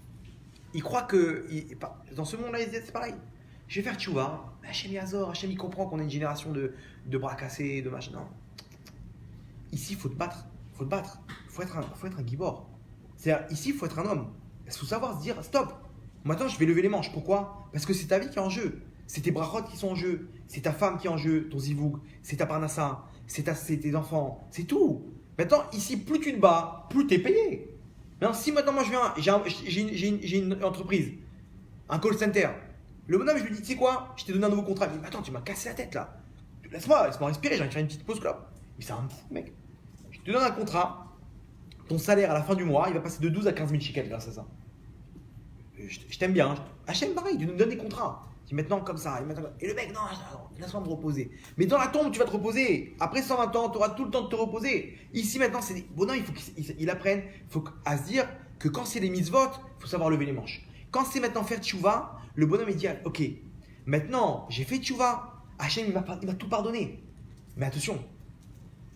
Il croit que. Dans ce monde-là, c'est pareil. Je vais faire tchouva. Hachem Yazor, Hachem, il comprend qu'on est une génération de bras cassés, de machin. Non. Ici, il faut te battre. Il faut être un gibor. C'est-à-dire, ici, il faut être un homme. Il faut savoir se dire, stop. Maintenant, je vais lever les manches. Pourquoi? Parce que c'est ta vie qui est en jeu. C'est tes brachot qui sont en jeu. C'est ta femme qui est en jeu, ton zivoug. C'est ta parnassa. C'est tes enfants. C'est tout. Maintenant, ici, plus tu te bats, plus tu es payé. Maintenant, si maintenant, moi, j'ai une entreprise, un call center. Le bonhomme, je lui dis, tu sais quoi? Je t'ai donné un nouveau contrat. Il me dit, attends, tu m'as cassé la tête là. Laisse-moi respirer, j'ai envie de faire une petite pause clope. Mais c'est un fou, mec. Je te donne un contrat, ton salaire à la fin du mois, il va passer de 12 à 15 000 shekels grâce à ça. Je t'aime bien. Hachem, pareil, tu nous donnes des contrats. Tu dis maintenant comme ça. Et le mec, non, laisse-moi me reposer. Mais dans la tombe, tu vas te reposer. Après 120 ans, tu auras tout le temps de te reposer. Ici, maintenant, c'est des bonhommes, il faut qu'ils apprennent à se dire que quand c'est les mitzvot, il faut savoir lever les manches. Quand c'est maintenant faire tchouva, le bonhomme, il dit, ok, maintenant, j'ai fait tchouva. Hachem, il m'a tout pardonné. Mais attention,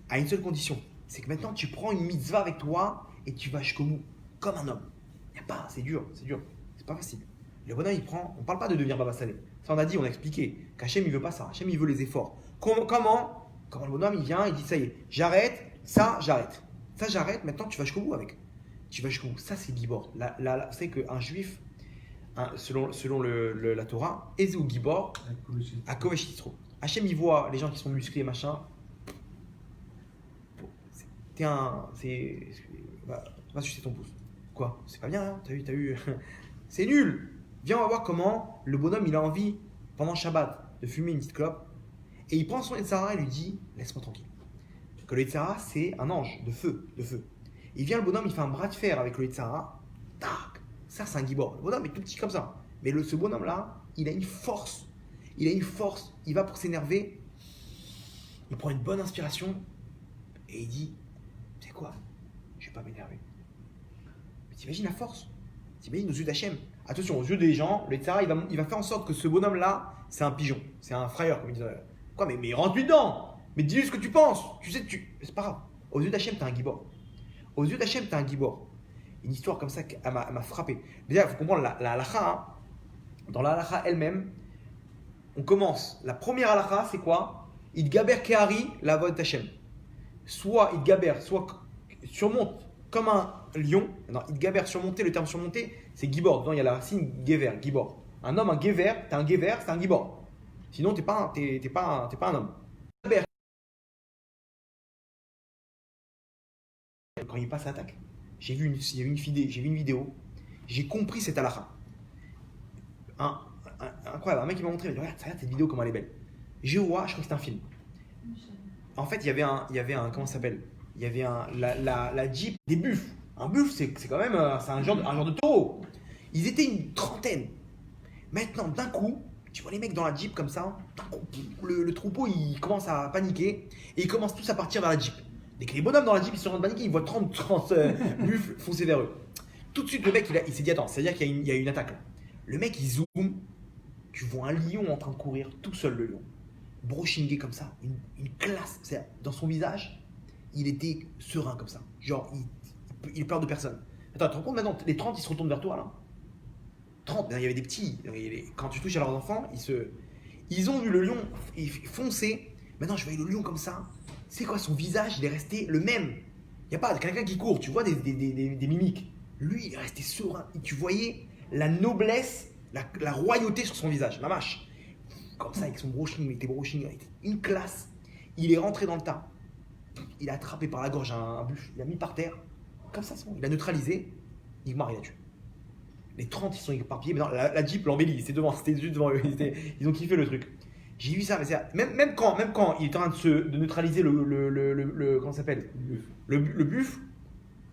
à une seule condition, c'est que maintenant tu prends une mitzvah avec toi et tu vas jusqu'au bout, comme un homme. Y a pas, c'est dur, c'est pas facile. Le bonhomme il prend, on parle pas de devenir Baba Salé. Ça on a dit, on a expliqué qu'Hachem il veut pas ça, Hachem il veut les efforts. Comment le bonhomme il vient, il dit ça y est, j'arrête, ça j'arrête, maintenant tu vas jusqu'au bout avec. Tu vas jusqu'au bout, ça c'est Gibor. Vous savez qu'un juif, selon la Torah, Ezeu Gibor, à Kovesh Yitro. Hachem, il voit les gens qui sont musclés, machin. Va sucer ton pouce. Quoi? C'est pas bien, hein? T'as vu C'est nul. Viens, on va voir comment le bonhomme, il a envie, pendant Shabbat, de fumer une petite clope. Et il prend son Yetzara et lui dit, laisse-moi tranquille. Que le Yetzara, c'est un ange de feu. Il vient, le bonhomme, il fait un bras de fer avec le Yetzara. Tac. Ça, c'est un gibor. Le bonhomme est tout petit comme ça. Mais ce bonhomme-là, il a une force. Il va pour s'énerver. Il prend une bonne inspiration. Et il dit, tu sais quoi? Je vais pas m'énerver. Mais t'imagines la force? T'imagines aux yeux d'Hachem? Attention, aux yeux des gens, le Yetzara, il va faire en sorte que ce bonhomme-là, c'est un pigeon. C'est un frayeur, comme il disait. Quoi, mais rentre-lui dedans! Mais dis-lui ce que tu penses! Tu sais, c'est pas grave. Aux yeux d'Hachem, t'as un gibor. Aux yeux d'Hachem, t'as un gibor. Une histoire comme ça, elle m'a frappé. Déjà, il faut comprendre la halakha. Hein. Dans la halakha elle-même, on commence. La première halakha, c'est quoi? Idgaber Kehari, la voix d'Hachem. Soit Idgaber, soit surmonte comme un lion. Non, Idgaber, surmonter, le terme surmonter, c'est gibor. Dedans, il y a la racine gever, gibor. Un homme, un gever, t'es un gever, c'est un gibor. Sinon, t'es pas un homme. Quand il passe à l'attaque, j'ai vu une vidéo, j'ai compris cette halakha. Incroyable, un mec qui m'a montré, il m'a dit, regarde cette vidéo, comment elle est belle. Je crois que c'est un film. En fait, il y avait un comment ça s'appelle? Il y avait la Jeep des buffles. Un buffle, c'est quand même c'est un genre de taureau. Ils étaient une trentaine. Maintenant, d'un coup, tu vois les mecs dans la Jeep comme ça, d'un coup, le troupeau, il commence à paniquer et ils commencent tous à partir vers la Jeep. Dès que les bonhommes dans la Jeep, ils sont en train de paniquer, ils voient 30 buffles foncer vers eux. Tout de suite, le mec, il s'est dit, attends, c'est-à-dire qu'il y a une attaque là. Le mec, il zoome, tu vois un lion en train de courir, tout seul le lion. Brochingué comme ça, une classe. Dans son visage, il était serein comme ça. Genre, il peur de personne. Attends, tu te rends compte maintenant, les 30, ils se retournent vers toi là. 30, il y avait des petits. Quand tu touches à leurs enfants, ils ont vu le lion foncer. Maintenant, je voyais le lion comme ça. C'est quoi, son visage, il est resté le même. Il n'y a pas quelqu'un qui court, tu vois des mimiques. Lui, il est resté serein. Et tu voyais la noblesse, la royauté sur son visage, ma mâche. Comme ça, avec son broching, il était broching, il était une classe. Il est rentré dans le tas. Il a attrapé par la gorge un buffle, il l'a mis par terre. Comme ça, il a neutralisé. Il a tué. Les 30, ils sont éparpillés. Mais non, la Jeep l'embellit, c'était juste devant eux. Ils ont kiffé le truc. J'ai vu ça, mais même quand il était en train de neutraliser comment ça s'appelle, le buffle,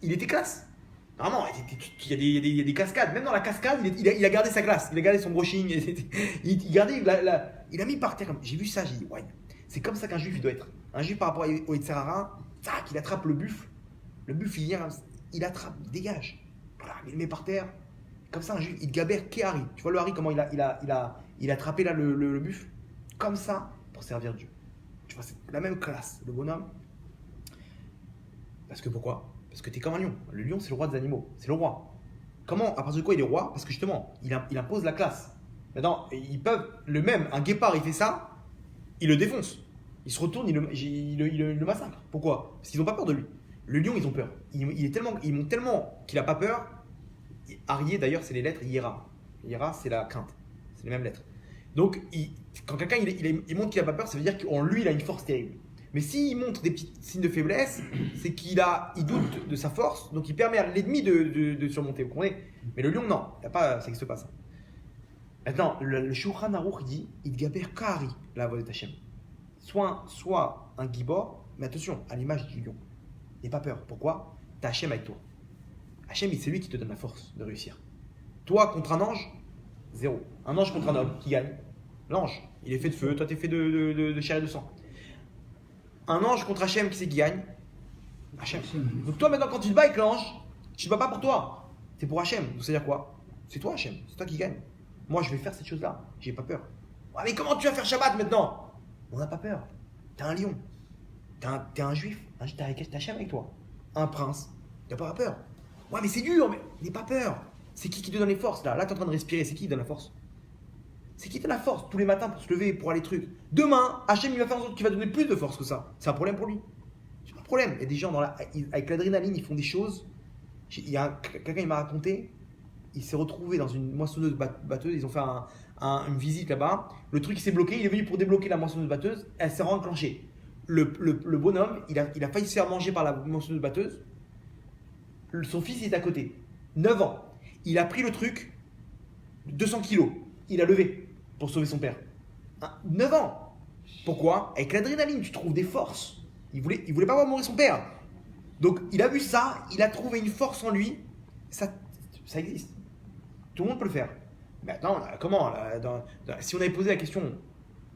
il était classe. Vraiment, il y a des cascades. Même dans la cascade, il a gardé sa classe. Il a gardé son brushing. Il a mis par terre. J'ai vu ça, j'ai dit, ouais, c'est comme ça qu'un juif il doit être. Un juif par rapport au Yetzirah, tac, il attrape le buffle. Le buffle, il vient, il attrape, il dégage. Voilà, il le met par terre. Comme ça, un juif, il gaber Kehari. Tu vois le Hari, comment il a attrapé là le buffle. Comme ça, pour servir Dieu. Tu vois, c'est la même classe, le bonhomme. Parce que pourquoi? Parce que tu es comme un lion. Le lion, c'est le roi des animaux. C'est le roi. Comment? À partir de quoi il est roi? Parce que justement, il impose la classe. Maintenant, ils peuvent, un guépard, il fait ça, il le défonce. Il se retourne, il le massacre. Pourquoi? Parce qu'ils n'ont pas peur de lui. Le lion, ils ont peur. Ils montrent tellement qu'il n'a pas peur. Arié, d'ailleurs, c'est les lettres Yera. Yera, c'est la crainte. C'est les mêmes lettres. Donc, quand quelqu'un il montre qu'il n'a pas peur, ça veut dire qu'en lui, il a une force terrible. Mais s'il montre des petits signes de faiblesse, c'est qu'il doute de sa force, donc il permet à l'ennemi de surmonter. Vous comprenez? Mais le lion, non, ça n'existe pas ça. Maintenant, le Shulchan Aruch dit Idgaber Kari, la voix de Hachem. Soit un gibor, mais attention, à l'image du lion. N'aie pas peur. Pourquoi? T'as Hachem avec toi. Hachem, c'est lui qui te donne la force de réussir. Toi contre un ange, zéro. Un ange contre un homme, qui gagne? L'ange, il est fait de feu, toi t'es fait de chair et de sang. Un ange contre Hachem, qui c'est qui gagne? Hachem. Donc toi maintenant quand tu te bats avec l'ange, tu ne te bats pas pour toi, c'est pour Hachem. Donc c'est-à-dire quoi? C'est toi Hachem, c'est toi qui gagne. Moi je vais faire cette chose-là, j'ai pas peur. Ouais, mais comment tu vas faire Shabbat maintenant? On n'a pas peur. T'es un lion, t'es un juif, t'as Hachem avec toi. Un prince, t'as pas peur. Ouais mais c'est dur, mais n'aie pas peur. C'est qui te donne les forces là? Là t'es en train de respirer, c'est qui te donne la force? C'est qui te donne la force tous les matins pour se lever, pour aller truc. Demain, Hachem il va faire en sorte qu'il va donner plus de force que ça. C'est un problème pour lui. C'est pas un problème. Il y a des gens avec l'adrénaline, ils font des choses. Il y a quelqu'un qui m'a raconté, il s'est retrouvé dans une moissonneuse batteuse. Ils ont fait une visite là-bas. Le truc il s'est bloqué. Il est venu pour débloquer la moissonneuse batteuse. Elle s'est enclenchée. Le bonhomme, il a failli se faire manger par la moissonneuse batteuse. Son fils il est à côté. 9 ans. Il a pris le truc, 200 kilos. Il a levé pour sauver son père. 9 ans. Pourquoi? Avec l'adrénaline, tu trouves des forces. Il voulait pas voir mourir son père. Donc, il a vu ça, il a trouvé une force en lui. Ça existe. Tout le monde peut le faire. Mais attends, comment si on avait posé la question,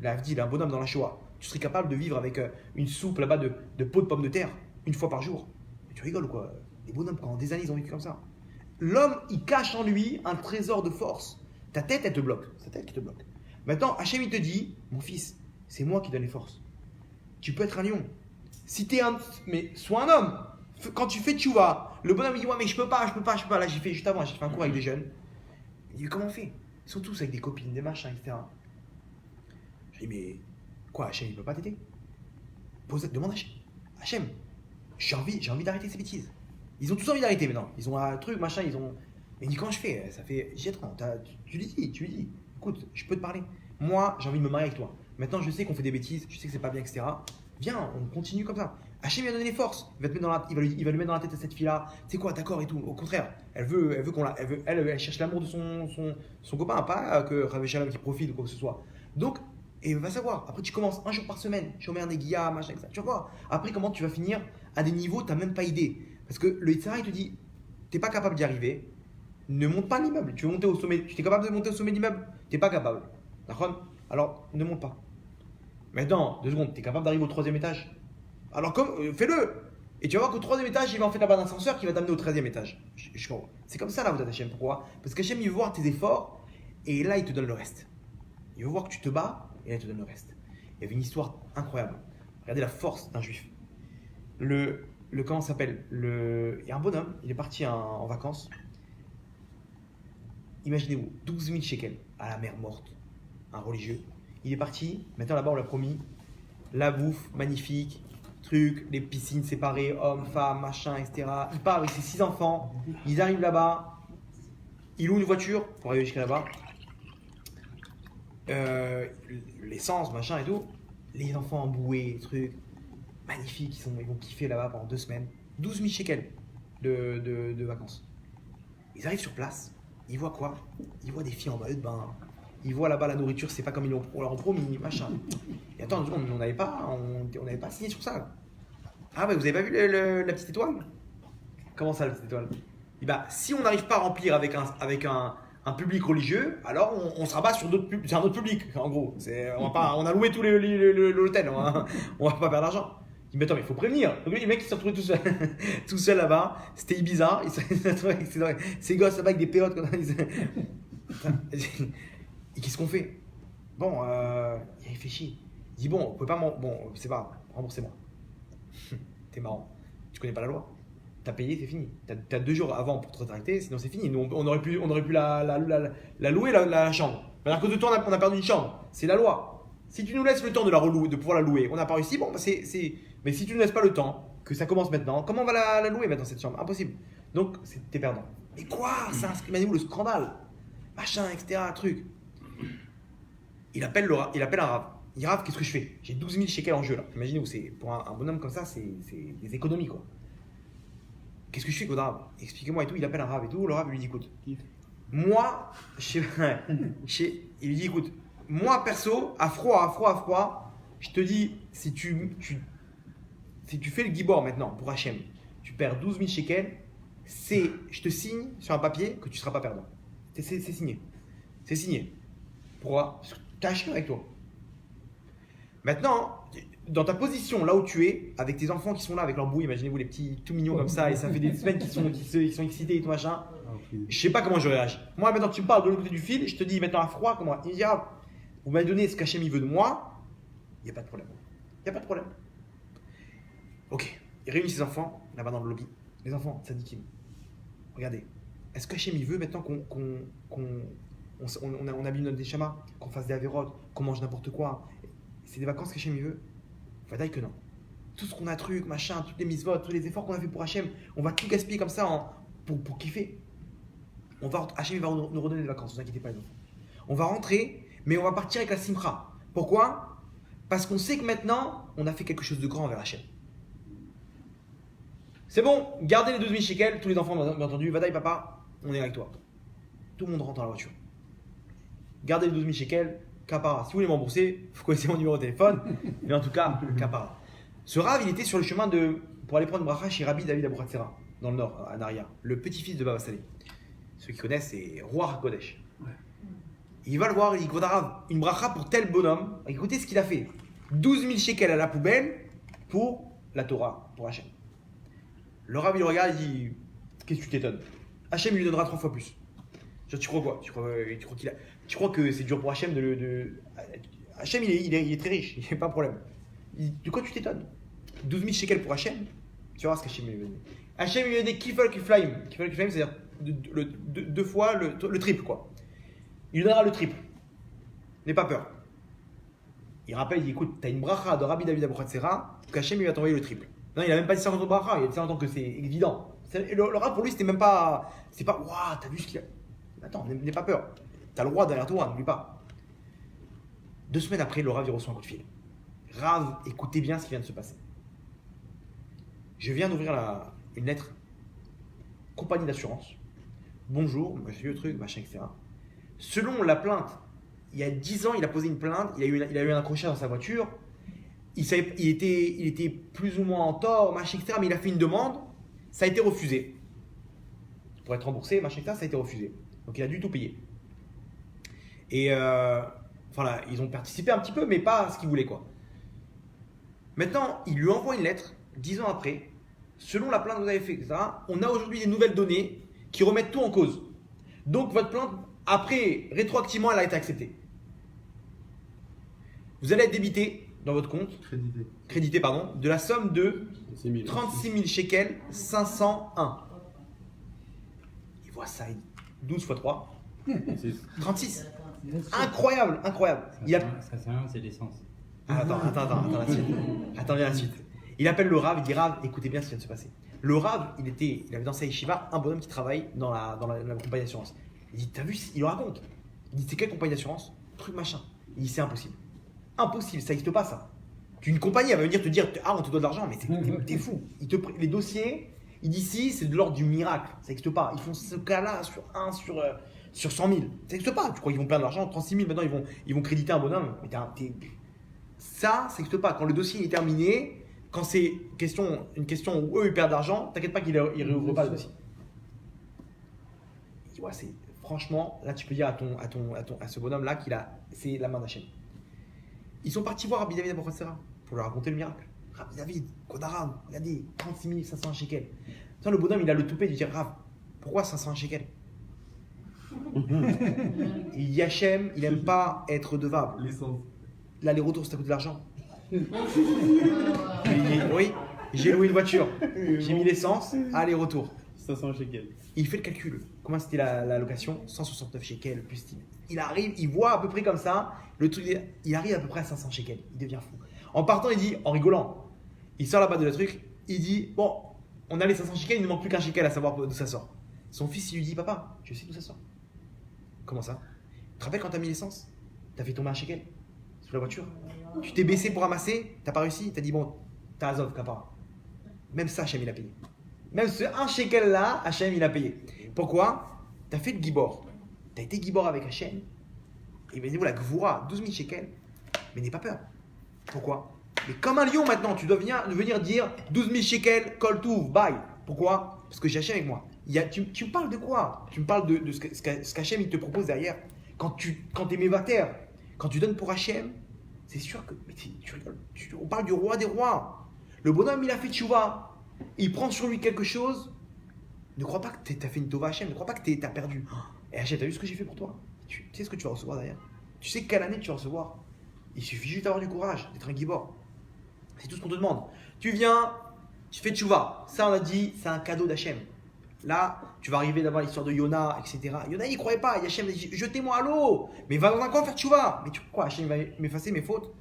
un bonhomme dans la Shoah, tu serais capable de vivre avec une soupe là-bas de peau de pommes de terre, une fois par jour? Mais tu rigoles ou quoi? Les bonhommes, pendant des années, ils ont vécu comme ça. L'homme, il cache en lui un trésor de force. Ta tête, elle te bloque. C'est ta tête qui te bloque. Maintenant, Hachem, il te dit, mon fils, c'est moi qui donne les forces. Tu peux être un lion. Si t'es mais sois un homme. Quand tu fais tchouva, le bonhomme il dit ouais mais je peux pas. Là j'ai fait un cours avec des jeunes. Il dit comment on fait? Ils sont tous avec des copines, des machins, etc. Je dis mais quoi, Hachem il peut pas t'aider? Demande à Hachem. J'ai envie d'arrêter ces bêtises. Ils ont tous envie d'arrêter maintenant. Ils ont un truc, machin, ils ont. Mais il dit comment je fais? Ça fait. J'ai 30 ans. Tu lui dis. Écoute, je peux te parler. Moi, j'ai envie de me marier avec toi. Maintenant, je sais qu'on fait des bêtises, je sais que c'est pas bien, etc. Viens, on continue comme ça. Hachem lui a donné les forces. Il va lui mettre dans la tête à cette fille-là. Tu sais quoi, d'accord et tout. Au contraire, elle cherche l'amour de son copain, pas que Rav Shalom qui profite ou quoi que ce soit. Donc, et va savoir. Après, tu commences un jour par semaine. Shomer Negia, machin, etc. Tu vas voir. Après, comment tu vas finir à des niveaux, tu n'as même pas idée. Parce que le Yitzhara, il te dit, tu n'es pas capable d'y arriver. Ne monte pas l'immeuble. Tu veux monter au sommet. Tu es capable de monter au sommet de l'immeuble? Tu n'es pas capable. D'accord? Alors, ne monte pas. Maintenant, 2 secondes, tu es capable d'arriver au 3e étage? Alors, fais-le! Et tu vas voir qu'au 3e étage, il va en faire là-bas un ascenseur qui va t'amener au 13e étage. C'est comme ça là, vous êtes Hachem. Pourquoi? Parce qu'Hachem, il veut voir tes efforts et là, il te donne le reste. Il veut voir que tu te bats et là, il te donne le reste. Il y avait une histoire incroyable. Regardez la force d'un juif. Comment ça s'appelle? Il y a un bonhomme, il est parti en vacances. Imaginez-vous, 12 000 shekels à la mer morte, un religieux. Il est parti, maintenant là-bas on l'a promis, la bouffe magnifique, truc, les piscines séparées, hommes, femmes, machin, etc. Il part avec ses 6 enfants, ils arrivent là-bas, il loue une voiture pour arriver jusqu'à là-bas, l'essence, machin et tout, les enfants emboués, trucs, magnifiques, ils vont kiffer là-bas pendant 2 semaines, 12 000 shekels de vacances. Ils arrivent sur place, ils voient quoi? Ils voient des filles en maillot de bain. Ils voient là-bas la nourriture, c'est pas comme on leur a promis, machin. Et attends, on n'avait pas signé sur ça. Ah ouais, vous avez pas vu la petite étoile? Comment ça, la petite étoile? Et bah, si on n'arrive pas à remplir avec un public religieux, alors on se rabat sur c'est un autre public, en gros. On a loué tout l'hôtel, on va pas perdre d'argent. Il dit, mais attends, mais il faut prévenir. Donc les mecs, ils se sont retrouvés tout seuls là-bas. C'était Ibiza. Ils se retrouvaient avec ces gosses là-bas avec des péotes. Et qu'est-ce qu'on fait? Bon, il réfléchit. Il dit bon, on peut pas bon, c'est pas grave, remboursez-moi. T'es marrant. Tu connais pas la loi. T'as payé, c'est fini. T'as 2 jours avant pour te retracter, sinon c'est fini. Nous, on aurait pu la louer, la chambre. Mais à cause de toi, on a perdu une chambre. C'est la loi. Si tu nous laisses le temps de la relouer, de pouvoir la louer, on n'a pas réussi. Bon, bah mais si tu ne laisses pas le temps, que ça commence maintenant, comment on va la louer maintenant cette chambre? Impossible. Donc, t'es perdant. Mais quoi? Imaginez-vous le scandale. Machin, etc. Truc. Il appelle un Rav. Il dit Rav, qu'est-ce que je fais? J'ai 12 000 shekels en jeu là. Imaginez-vous, pour un bonhomme comme ça, c'est des économies quoi. Qu'est-ce que je fais, Rav? Expliquez-moi et tout. Il appelle un Rav et tout. Le Rav lui dit écoute, moi, il lui dit écoute, moi perso, à froid, je te dis, si tu fais le gibor maintenant pour Hachem, tu perds 12 000 shekels, je te signe sur un papier que tu ne seras pas perdant. C'est signé. C'est signé. Pourquoi? Parce que tu as Hachem avec toi. Maintenant, dans ta position, là où tu es, avec tes enfants qui sont là avec leur bouille, imaginez-vous les petits tout mignons comme ça, et ça fait des semaines qu'ils sont excités et tout machin. Je sais pas comment je réagis. Moi, maintenant, tu me parles de l'autre côté du fil, je te dis maintenant à froid, comment? Il me dit, ah, vous m'avez donné ce qu'Hachem il veut de moi, il n'y a pas de problème. Il n'y a pas de problème. Ok, il réunit ses enfants là-bas dans le lobby. Les enfants, tzadikim. Regardez, est-ce qu'Hachem il veut maintenant qu'on abîme notre déchama, qu'on fasse des avérotes, qu'on mange n'importe quoi? C'est des vacances qu'Hachem il veut? Vadaï que non. Tout ce qu'on a truc, machin, toutes les mitzvot, tous les efforts qu'on a fait pour Hachem, on va tout gaspiller comme ça pour kiffer. Hachem il va nous redonner des vacances, ne vous inquiétez pas les enfants. On va rentrer, mais on va partir avec la simcha. Pourquoi? Parce qu'on sait que maintenant, on a fait quelque chose de grand envers Hachem. C'est bon, gardez les 12 000 shekels, tous les enfants bien entendu, Vadaï papa, on est avec toi. Tout le monde rentre dans la voiture. Gardez les 12 000 shekels, Kapara. Si vous voulez m'embourser, vous connaissez mon numéro de téléphone, mais en tout cas, Kapara. Ce Rav, il était sur le chemin pour aller prendre bracha chez Rabbi David Abouhatzera, dans le nord, à Naria, le petit-fils de Baba Salé. Ceux qui connaissent, c'est Roi HaKodesh. Ouais. Il va le voir, il dit Rav, une bracha pour tel bonhomme. Écoutez ce qu'il a fait 12 000 shekels à la poubelle pour la Torah, pour Hachem. Le Rav, il regarde, il dit qu'est-ce que tu t'étonnes? Hachem, il lui donnera 3 fois plus. Genre, tu crois quoi? Tu crois que c'est dur pour Hachem Hachem, il est très riche, il n'y a pas de problème. De quoi tu t'étonnes? 12 000 shekels pour Hachem, tu vas voir ce qu'Hachem lui a donné. Hachem lui a donné Kifel Kiflaim. Kifel Kiflaim, c'est-à-dire 2 fois le triple, quoi. Il lui donnera le triple. N'aie pas peur. Il rappelle, il dit écoute, tu as une bracha de Rabbi David Abouhatzera, qu'Hachem lui va t'envoyer le triple. Non, il n'a même pas dit ça en bracha, il a dit ça en tant que c'est évident. Le Rav, pour lui, c'était même pas. C'est pas, waouh, t'as vu ce qu'il a. Attends, n'aie pas peur. T'as le roi derrière toi, n'oublie pas. 2 semaines après, le Rav, il reçoit un coup de fil. Rav, écoutez bien ce qui vient de se passer. Je viens d'ouvrir une lettre, compagnie d'assurance. Bonjour, j'ai vu le truc, machin, etc. Selon la plainte, il y a 10 ans, il a posé une plainte, il a eu un accrochage dans sa voiture. Il était plus ou moins en tort, machin, etc. Mais il a fait une demande, ça a été refusé. Pour être remboursé, machin, etc. Ça a été refusé. Donc il a dû tout payer. Et voilà, ils ont participé un petit peu, mais pas ce qu'ils voulaient, quoi. Maintenant, il lui envoie une lettre, 10 ans après. Selon la plainte que vous avez fait, etc., on a aujourd'hui des nouvelles données qui remettent tout en cause. Donc votre plainte, après, rétroactivement, elle a été acceptée. Vous allez être débité dans votre compte, crédité pardon, de la somme de 36 000 shekels 501. Il voit ça, 12 fois 3, 36. Incroyable, incroyable. Ça sert à rien, c'est l'essence. Attends, la suite. Attends, viens la suite. Il appelle le Rav, il dit Rav, écoutez bien ce qui vient de se passer. Le Rav, il avait dans sa yeshiva un bonhomme qui travaille dans la compagnie d'assurance. Il dit, t'as vu, il le raconte. Il dit, c'est quelle compagnie d'assurance? Truc machin. Il dit, c'est impossible. Impossible, ça n'existe pas ça. Une compagnie, elle va venir te dire, ah, on te doit de l'argent, mais t'es fou. Les dossiers, il dit, si, c'est de l'ordre du miracle. Ça n'existe pas. Ils font ce cas-là sur 100 000. Ça n'existe pas. Tu crois qu'ils vont perdre de l'argent? 36 000, maintenant, ils vont créditer un bonhomme. Mais ça n'existe pas. Quand le dossier est terminé, quand c'est une question où eux ils perdent de l'argent, t'inquiète pas qu'ils ne réouvrent pas le dossier. Ouais, franchement, là tu peux dire à ce bonhomme-là c'est la main d'Hachem. Ils sont partis voir Rabbi David Abouhatzera pour lui raconter le miracle. Rabbi David, Kodaram, il a dit 36 500 shekels. Le bonhomme, il a le toupet de dire Rav, pourquoi 500 shekels? Il dit Hachem, il n'aime pas être redevable. L'aller-retour, ça coûte de l'argent. Oui, j'ai loué une voiture, j'ai mis l'essence, aller-retour. 500 shekels. Il fait le calcul. Comment c'était la location? 169 shekels plus Steam. Il arrive, il voit à peu près comme ça, le truc, il arrive à peu près à 500 shekels. Il devient fou. En partant, il dit, en rigolant, il sort là-bas de le truc, il dit, bon, on a les 500 shekels, il ne manque plus qu'un shekel à savoir d'où ça sort. Son fils, il lui dit, papa, je sais d'où ça sort. Comment ça? Tu te rappelles quand tu as mis l'essence? Tu as fait tomber un shekel sous la voiture? Tu t'es baissé pour ramasser, t'as pas réussi, t'as dit bon, t'as Azov, kapara. Même ça, Hachem, il a payé. Même ce 1 shekel là, Hachem, il a payé. Pourquoi? T'as fait le gibor. T'as été gibor avec Hachem. Et bien, la gvoura, 12 000 shekels. Mais n'aie pas peur. Pourquoi? Mais comme un lion maintenant, tu dois venir dire 12 000 shekels, kol touv, bye. Pourquoi? Parce que j'ai Hachem avec moi. Tu me parles de quoi? Tu me parles de ce qu'Hachem, il te propose derrière. Quand t'es mévater, quand tu donnes pour Hachem, c'est sûr que tu rigoles. On parle du roi des rois. Le bonhomme, il a fait tchouva. Il prend sur lui quelque chose. Ne crois pas que tu as fait une tova Hachem. Ne crois pas que tu as perdu. Et Hachem, tu as vu ce que j'ai fait pour toi? Tu sais ce que tu vas recevoir derrière? Tu sais quelle année tu vas recevoir? Il suffit juste d'avoir du courage, d'être un gibor. C'est tout ce qu'on te demande. Tu viens, tu fais tchouva. Ça, on a dit, c'est un cadeau d'Hachem. Là, tu vas arriver d'avoir l'histoire de Yona, etc. Yona, il ne croyait pas. Hachem a dit, jetez-moi à l'eau. Mais va dans un coin faire tchouva. Mais tu crois, Hachem va m'effacer mes fautes?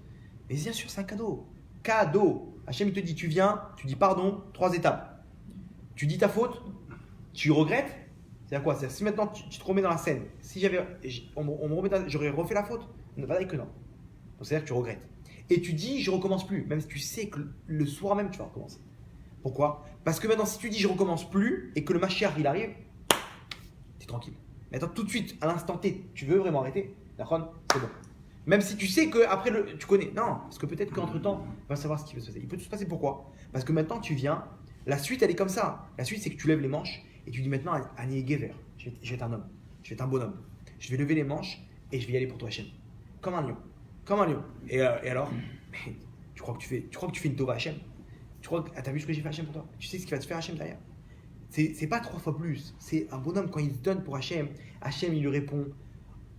Mais bien sûr, c'est un cadeau. Cadeau. Hachem, il te dit, tu viens, tu dis pardon, 3 étapes. Tu dis ta faute, tu regrettes, C'est-à-dire quoi? C'est-à-dire si maintenant tu te remets dans la scène, si on me remet j'aurais refait la faute? Ne pas dire que non. Donc c'est-à-dire que tu regrettes. Et tu dis je recommence plus, même si tu sais que le soir même tu vas recommencer. Pourquoi? Parce que maintenant si tu dis je recommence plus et que le Mashiach il arrive, tu es tranquille. Mais attends, tout de suite, à l'instant T, tu veux vraiment arrêter? D'accord? C'est bon. Même si tu sais que après tu connais. Non, parce que peut-être qu'entre-temps, on va savoir ce qui va se passer. Il peut tout se passer pourquoi? Parce que maintenant tu viens, la suite elle est comme ça. La suite c'est que tu lèves les manches et tu dis maintenant, Ani Gever, je vais être un homme, je vais être un bonhomme. Je vais lever les manches et je vais y aller pour toi Hachem. Comme un lion. Comme un lion. Et alors, mais, tu crois que tu fais une tova Hachem? Tu crois que t'as vu ce que j'ai fait Hachem pour toi? Tu sais ce qu'il va te faire Hachem derrière? C'est pas 3 fois plus. C'est un bonhomme quand il se donne pour Hachem. Hachem il lui répond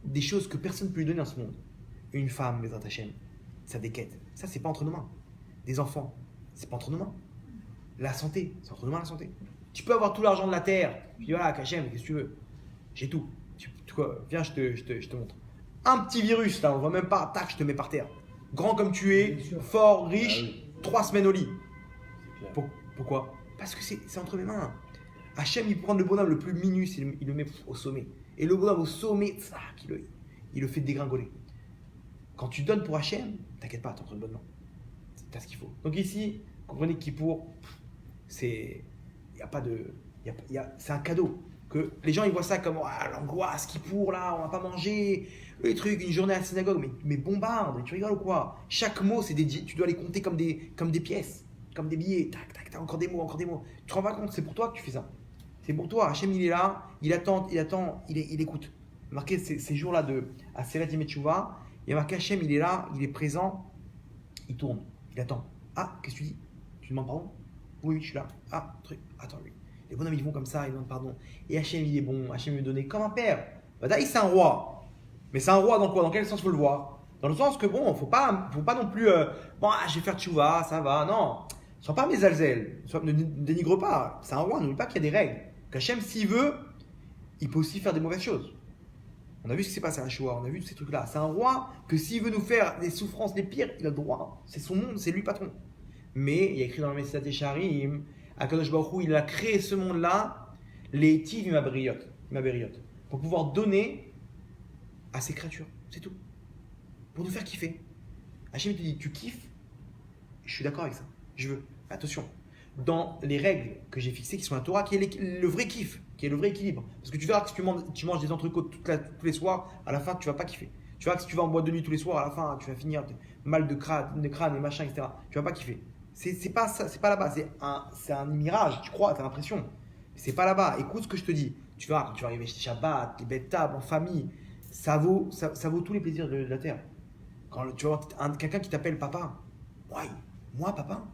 des choses que personne ne peut lui donner dans ce monde. Une femme, les Hachem, ça déquête. Ça, c'est pas entre nos mains. Des enfants, c'est pas entre nos mains. La santé, c'est entre nos mains la santé. Tu peux avoir tout l'argent de la terre. Tu dis voilà, Hachem, qu'est-ce que tu veux? J'ai tout. Viens, je te montre. Un petit virus, là, on voit même pas, tac, je te mets par terre. Grand comme tu es, fort, riche, 3 semaines au lit. Pourquoi? Parce que c'est entre mes mains. Hachem, il prend le bonhomme le plus minus, il le met au sommet. Et le bonhomme au sommet, il le fait dégringoler. Quand tu donnes pour Hachem, t'inquiète pas, t'es entre de bonnes mains. T'as ce qu'il faut. Donc ici, comprenez que Kippour, c'est un cadeau. Que les gens ils voient ça comme l'angoisse, Kippour, là, on va pas manger, les trucs, une journée à la synagogue, mais bombarde, tu rigoles ou quoi? Chaque mot, tu dois les compter comme des pièces, comme des billets. Tac, tac, tac, encore des mots. Tu te rends pas compte, c'est pour toi que tu fais ça. C'est pour toi. Hachem, il est là, il attend, il écoute. Marqué ces jours-là à Seret Yemei Teshuvah, il y a marqué Hachem, il est là, il est présent, il tourne, il attend. Ah, qu'est-ce que tu dis? Tu demandes pardon? Oui, je suis là. Ah, truc, attends, lui. Les bonhommes, ils vont comme ça, ils demandent pardon. Et Hachem, il est bon, Hachem lui donne comme un père. Badaï, c'est un roi. Mais c'est un roi dans quoi? Dans quel sens il faut le voir? Dans le sens que bon, faut pas non plus, je vais faire tchouva, ça va, non. Sois pas mes alzels, ne dénigre pas. C'est un roi, n'oublie pas qu'il y a des règles. Qu'Hachem, s'il veut, il peut aussi faire des mauvaises choses. On a vu ce qui s'est passé à la Shoah, on a vu tous ces trucs-là. C'est un roi que s'il veut nous faire des souffrances les pires, il a le droit. C'est son monde, c'est lui patron. Mais il y a écrit dans le Messilat Yesharim, Akadosh Baruch Hu, il a créé ce monde-là, les tiv imaberiot, pour pouvoir donner à ses créatures. C'est tout. Pour nous faire kiffer. Hachem te dit, tu kiffes? Je suis d'accord avec ça. Je veux. Attention. Dans les règles que j'ai fixées, qui sont la Torah, qui est le vrai kiff, qui est le vrai équilibre. Parce que tu verras que si tu manges des entrecôtes tous les soirs, à la fin, tu vas pas kiffer. Tu verras que si tu vas en boîte de nuit tous les soirs, à la fin, tu vas finir mal de crâne et machin, etc. Tu vas pas kiffer. C'est pas ça, c'est pas là-bas. C'est un mirage, tu crois, tu as l'impression. C'est pas là-bas. Écoute ce que je te dis. Tu verras, quand tu vas arriver chez Shabbat, les belles tables, en famille, ça vaut tous les plaisirs de la terre. Quand tu vas voir quelqu'un qui t'appelle papa, ouais, moi papa,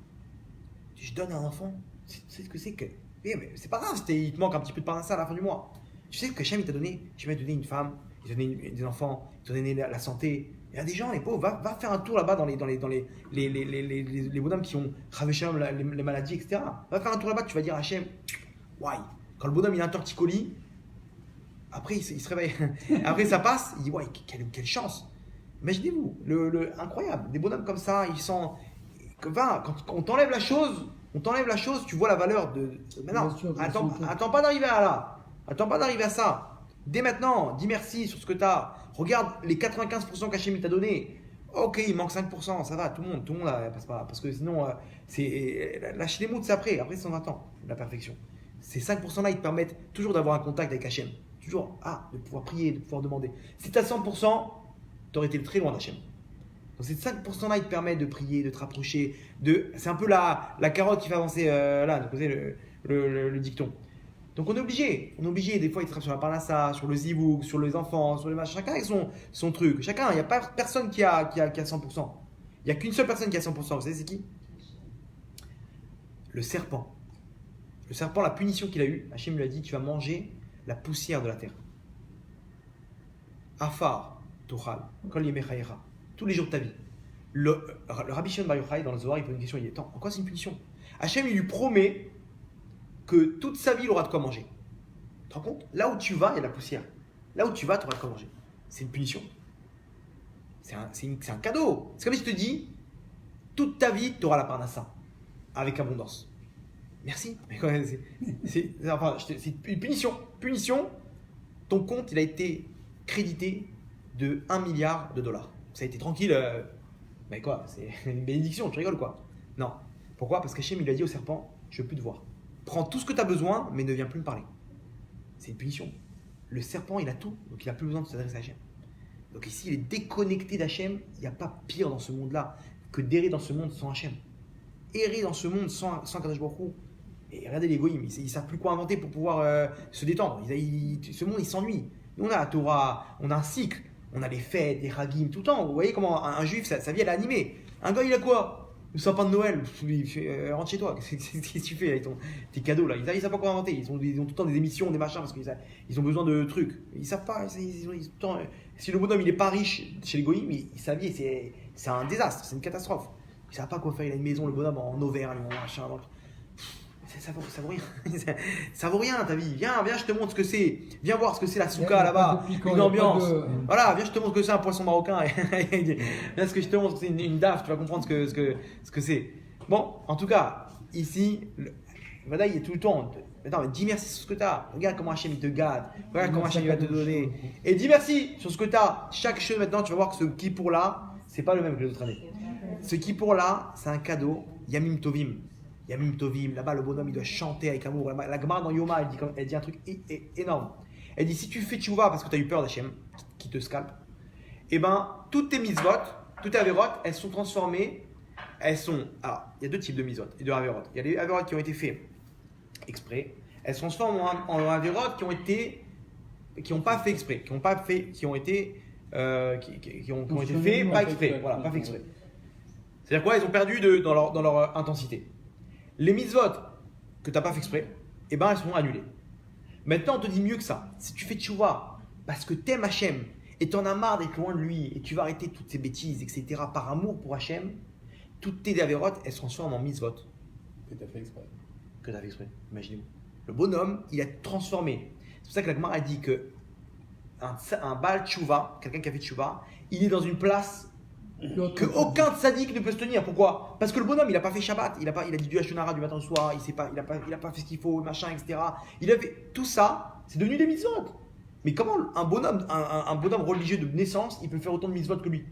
je donne à un enfant, tu sais ce que c'est que. Mais c'est pas grave, il te manque un petit peu de parnassa à la fin du mois. Tu sais que Hachem il t'a donné, tu m'as donné une femme, il t'a donné des enfants, il t'a donné la santé. Il y a des gens, les pauvres, va faire un tour là-bas dans les bonhommes qui ont Ravesham, les maladies, etc. Va faire un tour là-bas, tu vas dire à Hachem, ouais, quand le bonhomme il a un torticolis, après il se réveille. Après ça passe, il dit, ouais, quelle chance. Imaginez-vous, incroyable, des bonhommes comme ça, ils sont. Quand on t'enlève la chose, tu vois la valeur de. Maintenant, attends pas d'arriver à là. Attends pas d'arriver à ça. Dès maintenant, dis merci sur ce que tu as. Regarde les 95% qu'Hachem t'a donné. Ok, il manque 5%, ça va, tout le monde passe pas. Parce que sinon, lâcher les mots, c'est après c'est 120 ans, la perfection. Ces 5%-là, ils te permettent toujours d'avoir un contact avec Hachem. Toujours, de pouvoir prier, de pouvoir demander. Si tu as 100%, tu aurais été très loin d'Hachem. Donc ces 5%-là, ils te permettent de prier, de te rapprocher. C'est un peu la carotte qui fait avancer là, donc vous savez, le dicton. Donc on est obligé, des fois ils travaillent sur la parnassa, sur le zivouk, sur les enfants, sur les machins, chacun avec son truc. Chacun, il n'y a pas personne qui a 100%. Il n'y a qu'une seule personne qui a 100%, vous savez c'est qui? Le serpent. Le serpent, la punition qu'il a eue, Hachem lui a dit, tu vas manger la poussière de la terre. Afar, Tochal, Kol Yemechayecha. Tous les jours de ta vie. Le Rabbi Shimon Bar Yochai, dans le Zohar, il pose une question, il dit, attends, en quoi c'est une punition? Hachem, il lui promet que toute sa vie, il aura de quoi manger. Tu te rends compte? Là où tu vas, il y a de la poussière. Là où tu vas, tu auras de quoi manger. C'est une punition. C'est un cadeau. C'est comme si je te dis, toute ta vie, tu auras la parnassa, avec abondance. Merci. Mais quand même, c'est une punition. Punition, ton compte, il a été crédité de 1 milliard de dollars. Ça a été tranquille. Mais quoi, c'est une bénédiction, tu rigoles quoi? Non. Pourquoi? Parce qu'Hachem, il lui a dit au serpent, je veux plus te voir. Prends tout ce que tu as besoin, mais ne viens plus me parler. C'est une punition. Le serpent, il a tout, donc il n'a plus besoin de s'adresser à Hachem. Donc ici, il est déconnecté d'Hachem. Il n'y a pas pire dans ce monde-là que d'errer dans ce monde sans Hachem. Errer dans ce monde sans Kadosh Baruch Hu. Et regardez les goïms, ils ne savent plus quoi inventer pour pouvoir se détendre. Ce monde, il s'ennuie. Nous, on a la Torah, on a un cycle, on a les fêtes, les hagim, tout le temps. Vous voyez comment un juif, sa vie, elle est animée. Un gars, il a quoi? Le sapin de Noël, il fait, rentre chez toi. Qu'est-ce que tu fais avec tes cadeaux là? Ils ne savent pas quoi inventer. Ils ont tout le temps des émissions, des machins, parce qu'ils ont besoin de trucs. Ils ne savent pas. Si le bonhomme il n'est pas riche chez les goïms, sa vie c'est un désastre, c'est une catastrophe. Ils ne savent pas quoi faire. Il a une maison, le bonhomme en Auvergne, en machin. Ça vaut rien. Ça vaut rien ta vie. Viens, je te montre ce que c'est. Viens voir ce que c'est la souka là-bas. Une ambiance. Voilà, viens, je te montre ce que c'est un poisson marocain. Viens, ce que je te montre, c'est une daf. Tu vas comprendre ce que c'est. Bon, en tout cas, ici, voilà, il est tout le temps. Attends, mais dis merci sur ce que tu as. Regarde comment Hachem il te garde. Regarde comment Hachem il va te donner. Et dis merci sur ce que tu as. Chaque chose maintenant, tu vas voir que ce kippour là, c'est pas le même que les autres années. Ce kippour là, c'est un cadeau. Yamim Tovim. Yamim Tovim, là-bas le bonhomme il doit chanter avec amour. La Gemara dans Yoma elle dit un truc énorme. Elle dit si tu fais tchouva parce que tu as eu peur d'Hachem qui te scalpe, et ben toutes tes mitzvot, toutes tes avérotes, elles sont transformées. Alors il y a deux types de mitzvot et de avérotes. Il y a les avérotes qui ont été faits exprès. Elles se transforment en avérotes qui n'ont pas fait exprès, qui ont été faits pas exprès. Voilà, pas fait exprès. C'est-à-dire quoi? Ils ont perdu dans leur intensité. Les mitzvot que tu n'as pas fait exprès, eh ben, elles seront annulées. Maintenant, on te dit mieux que ça. Si tu fais tchouva parce que tu aimes Hachem et tu en as marre d'être loin de lui et tu vas arrêter toutes ces bêtises, etc., par amour pour Hachem, toutes tes avérotes, elles se transforment en mitzvot. Que tu as fait exprès. Que tu as fait exprès, imaginez-vous. Le bonhomme, il a transformé. C'est pour ça que la Gemara a dit que un Baal tchouva, quelqu'un qui a fait tchouva, il est dans une place que aucun tzaddik ne peut se tenir. Pourquoi? Parce que le bonhomme il a pas fait Shabbat, il a dit du Hashonara du matin au soir, il a pas fait ce qu'il faut, machin, etc. Il a fait tout ça, c'est devenu des mitzvot. Mais comment un bonhomme religieux de naissance, il peut faire autant de mitzvot que lui?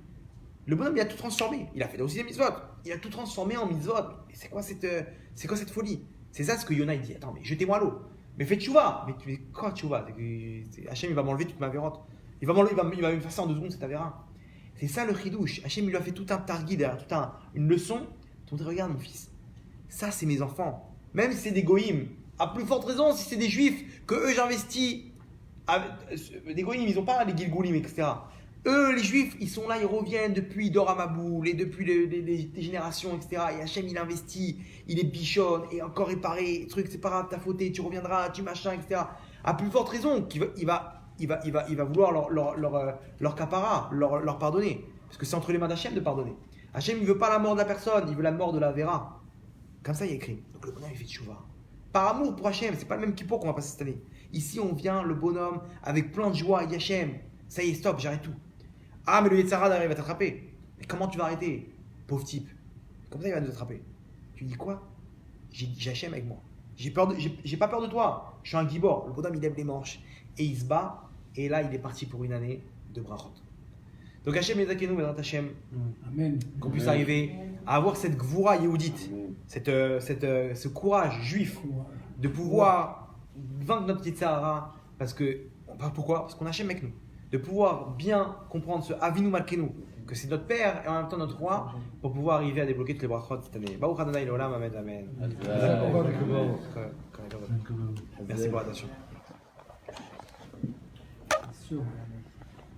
Le bonhomme il a tout transformé, il a fait aussi des mitzvot, il a tout transformé en mitzvot. Et c'est quoi cette folie? C'est ça ce que Yona il dit. Attends, mais jetez-moi à l'eau. Mais fais tchouva. Mais tu fais quoi tchouva? Hachem il va m'enlever toute ma vérote. Il va me faire ça en 2 secondes, c'est ta véra. C'est ça le chidouche. Hachem il lui a fait tout un targui derrière, une leçon. Tu me dis, regarde mon fils, ça c'est mes enfants. Même si c'est des goïms, à plus forte raison si c'est des juifs, que eux j'investis. Des goïms, ils n'ont pas les gilgoulim, etc. Eux, les juifs, ils sont là, ils reviennent depuis Dora Maboul et depuis les générations, etc. Et Hachem il investit, il est bichonne et encore réparé, truc, c'est pas grave, t'as fauté, tu reviendras, tu machin, etc. À plus forte raison qu'il va vouloir leur capara, leur pardonner. Parce que c'est entre les mains d'Hachem de pardonner. Hachem, il ne veut pas la mort de la personne, il veut la mort de la Vera. Comme ça, il y a écrit. Donc le bonhomme, il fait tchouva. Par amour pour Hachem, c'est pas le même kippour qu'on va passer cette année. Ici, on vient, le bonhomme, avec plein de joie, et Hachem, ça y est, stop, j'arrête tout. Ah, mais le Yetzirah arrive à t'attraper. Mais comment tu vas arrêter? Pauvre type. Comme ça, il va nous attraper. Tu dis quoi? J'ai Hachem avec moi. J'ai pas peur de toi. Je suis un gibor. Le bonhomme, il lève les manches et il se bat. Et là, il est parti pour une année de brachot. Donc Hachem Yezakenu, Bezrat Hachem, Amen. qu'on puisse arriver à avoir cette gvoura yéhoudite, ce courage juif de pouvoir vaincre notre Yetzirah. Pourquoi? Parce qu'on a Hachem avec nous. De pouvoir bien comprendre ce Avinu Malkenu, que c'est notre Père et en même temps notre Roi, pour pouvoir arriver à débloquer toutes les brachot cette année. Baruch Adonai L'Olam, Amen, Amen. Merci pour l'attention. Sûr.